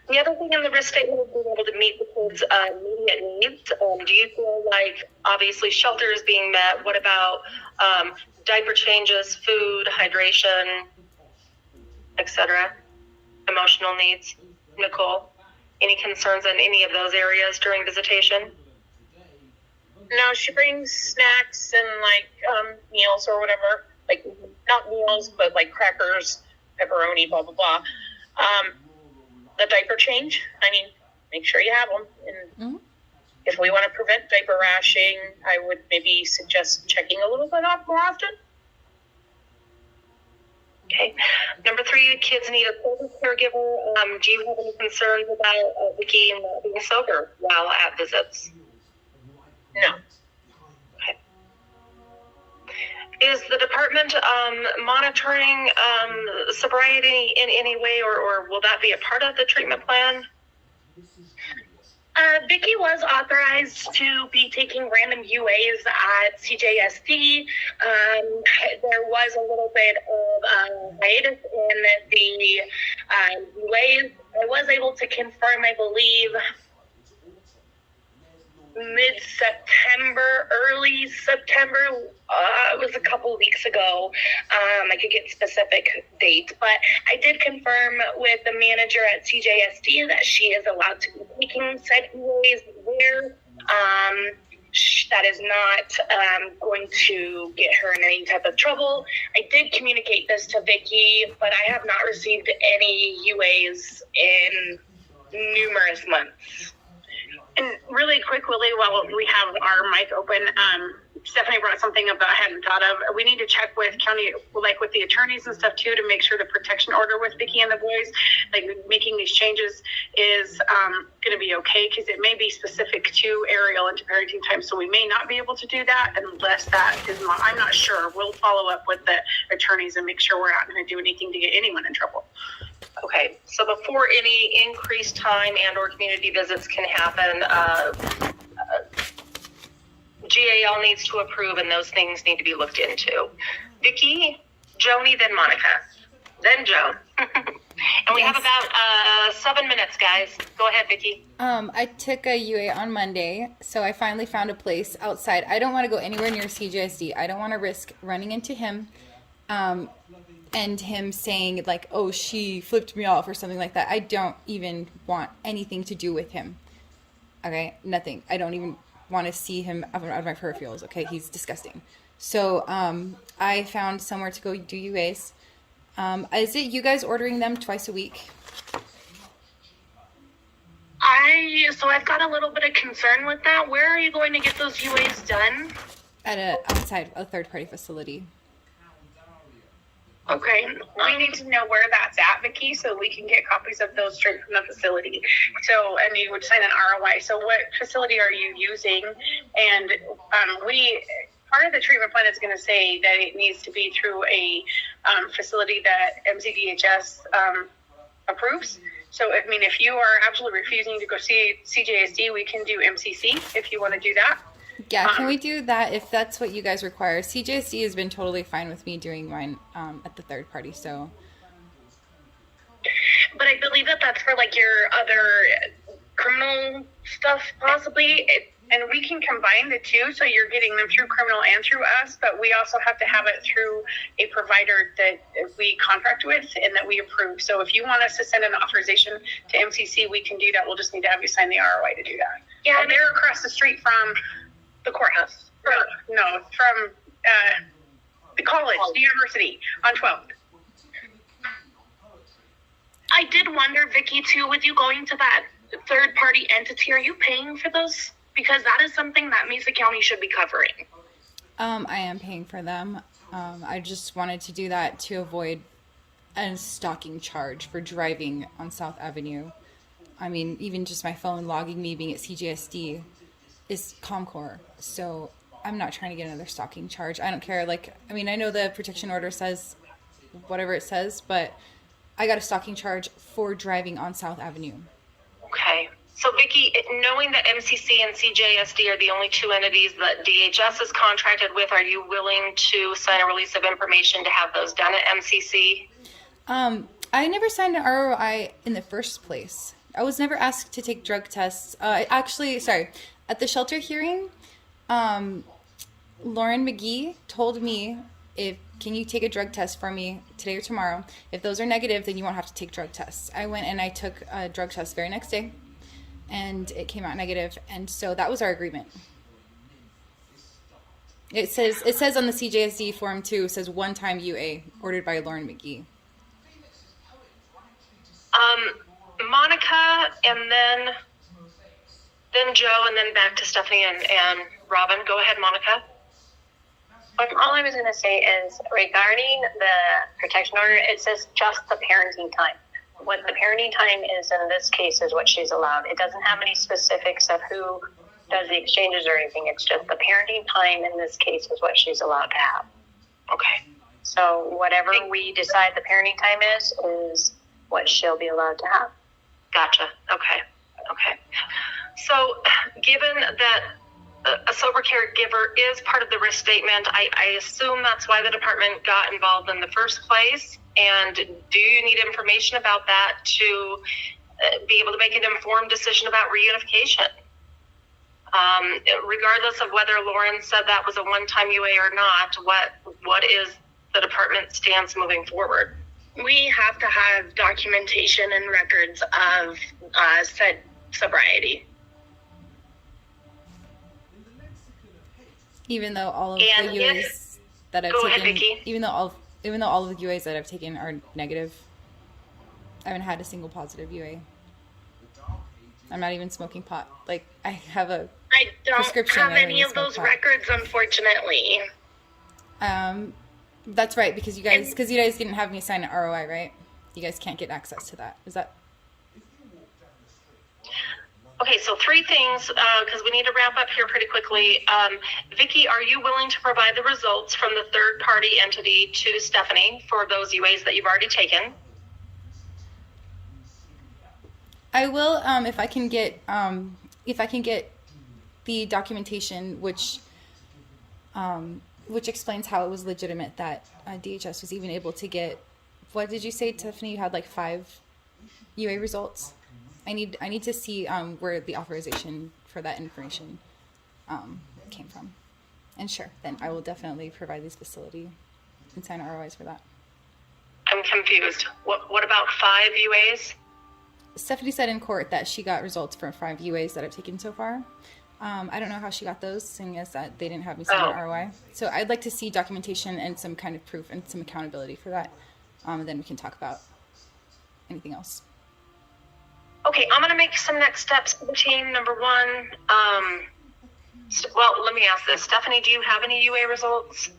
The other thing in the risk statement is being able to meet the kids' immediate needs. Do you feel like, obviously, shelter is being met? What about diaper changes, food, hydration, etc.? Emotional needs? Nicole, any concerns in any of those areas during visitation? No, she brings snacks and meals or whatever. Not meals, but crackers, pepperoni, blah, blah, blah. The diaper change, make sure you have them. And if we want to prevent diaper rashing, I would maybe suggest checking a little bit more often. Okay. Number 3, kids need a sober caregiver. Do you have any concerns about Vicky not being sober while at visits? No. Okay. Is the department monitoring sobriety in any way, or will that be a part of the treatment plan? Vicky was authorized to be taking random UAs at CJSD. There was a little bit of hiatus in the UAs. I was able to confirm, I believe, mid-September, early September. It was a couple weeks ago. I could get specific dates, but I did confirm with the manager at CJSD that she is allowed to be taking said UAs there. That is not going to get her in any type of trouble. I did communicate this to Vicky, but I have not received any UAs in numerous months. And really quick, Willie, while we have our mic open, Stephanie brought something up that I hadn't thought of. We need to check with county, with the attorneys and stuff too, to make sure the protection order with Vicky and the boys, making these changes is going to be okay, because it may be specific to Ariel and to parenting time. So we may not be able to do that unless that is I'm not sure. We'll follow up with the attorneys and make sur we're not going to do anything to get anyone in trouble. Okay, so before any increased time and or community visits can happen, GAL needs to approve, and those things need to be looked into. Vicky, Joni, then Monica, then Joan. And we Yes. have about 7 minutes, guys. Go ahead, Vicki. I took a UA on Monday, so I finally found a place outside. I don't want to go anywhere near CJSD. I don't want to risk running into him, and him saying like, "Oh, she flipped me off" or something like that. I don't even want anything to do with him. Okay, nothing. I don't even want to see him out of my peripherals. Okay, he's disgusting. So I found somewhere to go do UAs. Is it you guys ordering them twice a week? So I've got a little bit of concern with that. Where are you going to get those UAs done? Outside a third party facility. Okay. We need to know where that's at, Vicki, so we can get copies of those straight from the facility. So, and you would sign an ROI. So what facility are you using? And part of the treatment plan is going to say that it needs to be through a facility that MCDHS approves. So, if you are absolutely refusing to go see CJSD, we can do MCC if you want to do that. Yeah, can we do that if that's what you guys require? CJSD has been totally fine with me doing mine at the third party, so. But I believe that that's for like your other criminal stuff, possibly. And we can combine the two, so you're getting them through criminal and through us, but we also have to have it through a provider that we contract with and that we approve. So if you want us to send an authorization to MCC, we can do that. We'll just need to have you sign the ROI to do that. Yeah, and they're across the street from the courthouse. No, from the college, the university, on 12th. I did wonder, Vicki, too, with you going to that third-party entity, are you paying for those? Because that is something that Mesa County should be covering. I am paying for them. I just wanted to do that to avoid a stalking charge for driving on South Avenue. I mean, even just my phone logging me being at CJSD is ComCore. So I'm not trying to get another stalking charge. I don't care. I know the protection order says whatever it says, but I got a stalking charge for driving on South Avenue. Okay. So, Vicki, knowing that MCC and CJSD are the only two entities that DHS is contracted with, are you willing to sign a release of information to have those done at MCC? I never signed an ROI in the first place. I was never asked to take drug tests. At the shelter hearing, Lauren McGee told me, can you take a drug test for me today or tomorrow? If those are negative, then you won't have to take drug tests. I went and I took a drug test very next day, and it came out negative, and so that was our agreement. It says on the CJSD form too, it says one-time UA ordered by Lauren McGee. Monica, and then Joe, and then back to Stephanie and Robin. Go ahead, Monica. All I was going to say is regarding the protection order, it says just the parenting time. What the parenting time is in this case is what she's allowed. It doesn't have any specifics of who does the exchanges or anything. It's just the parenting time in this case is what she's allowed to have. Okay. So whatever we decide the parenting time is what she'll be allowed to have. Gotcha. Okay. So, given that a sober caregiver is part of the risk statement, I assume that's why the department got involved in the first place. And do you need information about that to be able to make an informed decision about reunification? Regardless of whether Lauren said that was a one-time UA or not, what is the department's stance moving forward? We have to have documentation and records of said sobriety. Even though all of the UAs that I've taken, even though all of the UAs that I've taken are negative, I haven't had a single positive UA. I'm not even smoking pot. I have a prescription. I don't have any of those records, unfortunately. That's right, because you guys didn't have me sign an ROI, right? You guys can't get access to that. Is that? Okay, so 3 things, because we need to wrap up here pretty quickly. Vicki, are you willing to provide the results from the third-party entity to Stephanie for those UAs that you've already taken? I will, if I can get the documentation, which explains how it was legitimate that DHS was even able to get what did you say, Tiffany? You had like 5 UA results. I need to see where the authorization for that information came from. And sure, then I will definitely provide this facility and sign ROIs for that. I'm confused. What about 5 UAs? Stephanie said in court that she got results for 5 UAs that I've taken so far. I don't know how she got those, seeing as that they didn't have me sign an ROI. So I'd like to see documentation and some kind of proof and some accountability for that. And then we can talk about anything else. Okay, I'm going to make some next steps for the team. Number 1, well, let me ask this. Stephanie, do you have any UA results?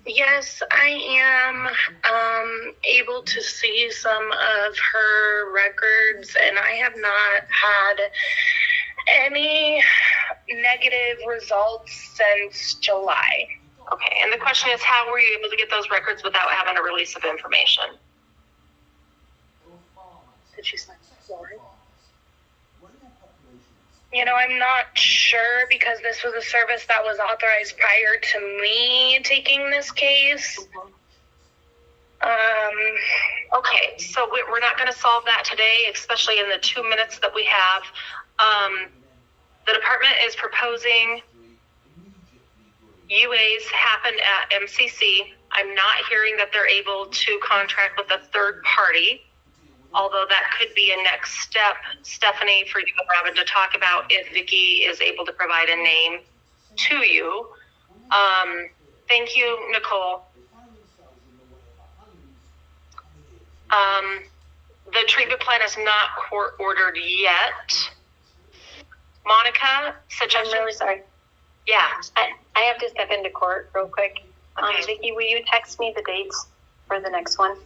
Yes, I am able to see some of her records, and I have not had any negative results since July. Okay, and the question is, how were you able to get those records without having a release of information? Did she sign warrant? You know, I'm not sure because this was a service that was authorized prior to me taking this case. Okay, so we're not going to solve that today, especially in the 2 minutes that we have. The department is proposing UAs happen at MCC. I'm not hearing that they're able to contract with a third party, although that could be a next step, Stephanie, for you and Robin to talk about if Vicki is able to provide a name to you. Thank you, Nicole. The treatment plan is not court ordered yet. Monica, suggestion? I'm really sorry. Yeah. I have to step into court real quick. Okay. Vicki, will you text me the dates for the next one?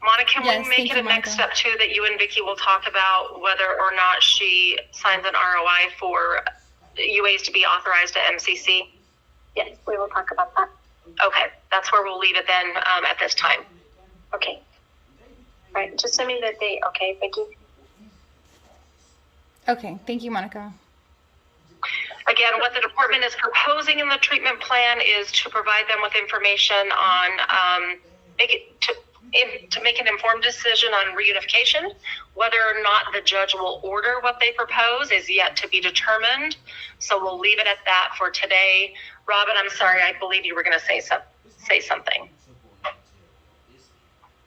Monica, can Yes, we make thank it you, a next Monica. step too that you and Vicki will talk about whether or not she signs an ROI for UAs to be authorized at MCC? Yes, we will talk about that. Okay, that's where we'll leave it then at this time. Okay. All right, just send me the date, okay, Vicki? Okay, thank you, Monica. Again, what the department is proposing in the treatment plan is to provide them with information on to make an informed decision on reunification. Whether or not the judge will order what they propose is yet to be determined. So we'll leave it at that for today. Robin, I'm sorry, I believe you were going to say something.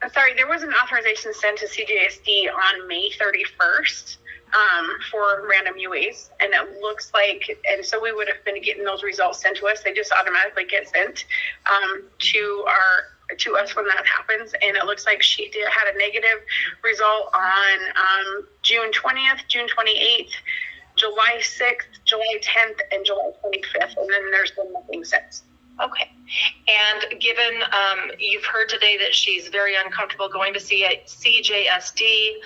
I'm sorry, there was an authorization sent to CJSD on May 31st for random UAs, and it looks like, and so we would have been getting those results sent to us. They just automatically get sent to us when that happens, and it looks like she had a negative result on June 20th, June 28th, July 6th, July 10th, and July 25th, and then there's been nothing since. Okay. And given you've heard today that she's very uncomfortable going to CJSD,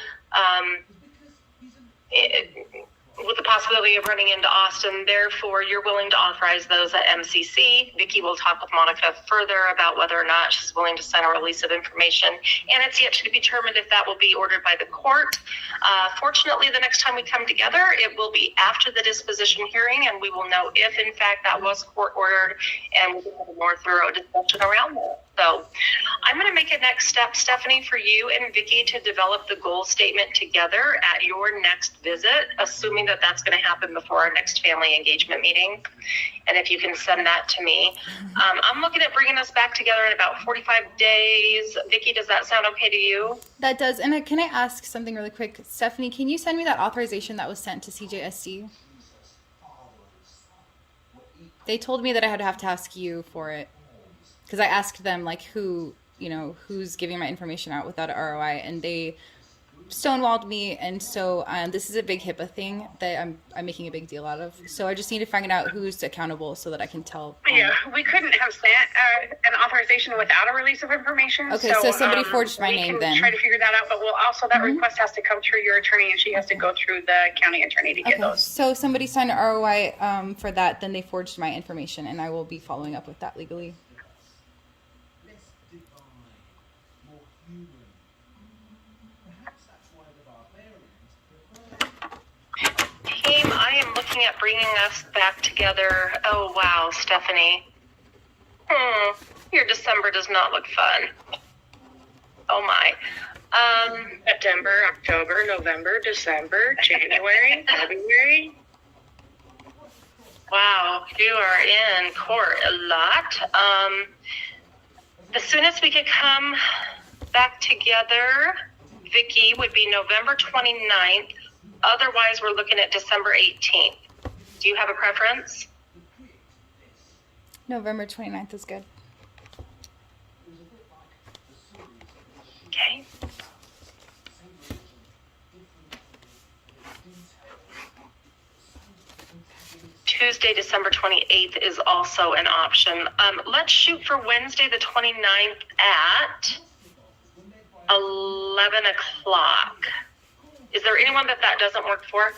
with the possibility of running into Austin, therefore you're willing to authorize those at MCC. Vicki will talk with Monica further about whether or not she's willing to send a release of information, and it's yet to be determined if that will be ordered by the court. Fortunately, the next time we come together, it will be after the disposition hearing, and we will know if in fact that was court ordered, and we can have a more thorough discussion around that. So I'm going to make a next step, Stephanie, for you and Vicki to develop the goal statement together at your next visit, assuming that that's going to happen before our next family engagement meeting. And if you can send that to me. I'm looking at bringing us back together in about 45 days. Vicki, does that sound okay to you? That does. And can I ask something really quick? Stephanie, can you send me that authorization that was sent to CJSD? They told me that I had to have to ask you for it. Because I asked them, like, who's giving my information out without an ROI, and they stonewalled me, and so this is a big HIPAA thing that I'm making a big deal out of. So I just need to find out who's accountable so that I can tell. Yeah, we couldn't have sent an authorization without a release of information. Okay, so somebody forged my name then. We can try to figure that out, but we'll also, that request has to come through your attorney, and she has to go through the county attorney to get those. So somebody signed an ROI for that, then they forged my information, and I will be following up with that legally. Team, I am looking looking at bringing us back together. Oh, wow, Stephanie. Your December does not look fun. Oh, my. September, October, November, December, January, February. Wow, you are in court a lot. The soonest we could come back together, Vicky, would be November 29th. Otherwise, we're looking at December 18th. Do you have a preference? November 29th is good. Okay. Tuesday, December 28th is also an option. Let's shoot for Wednesday, the 29th at 11 o'clock. Is there anyone that doesn't work for?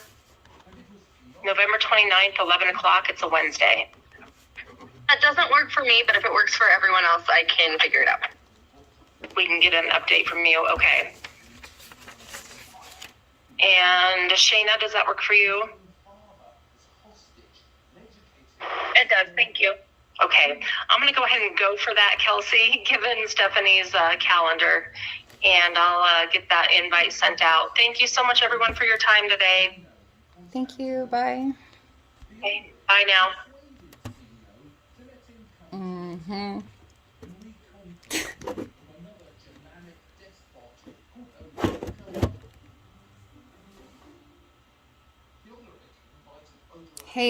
November 29th, 11 o'clock. It's a Wednesday. That doesn't work for me, but if it works for everyone else, I can figure it out. We can get an update from you. Okay. And Shayna, does that work for you? It does. Thank you. Okay. I'm going to go ahead and go for that, Kelsey, given Stephanie's calendar. And I'll get that invite sent out. Thank you so much, everyone, for your time today. Thank you. Bye. Okay. Bye now. Mm-hmm.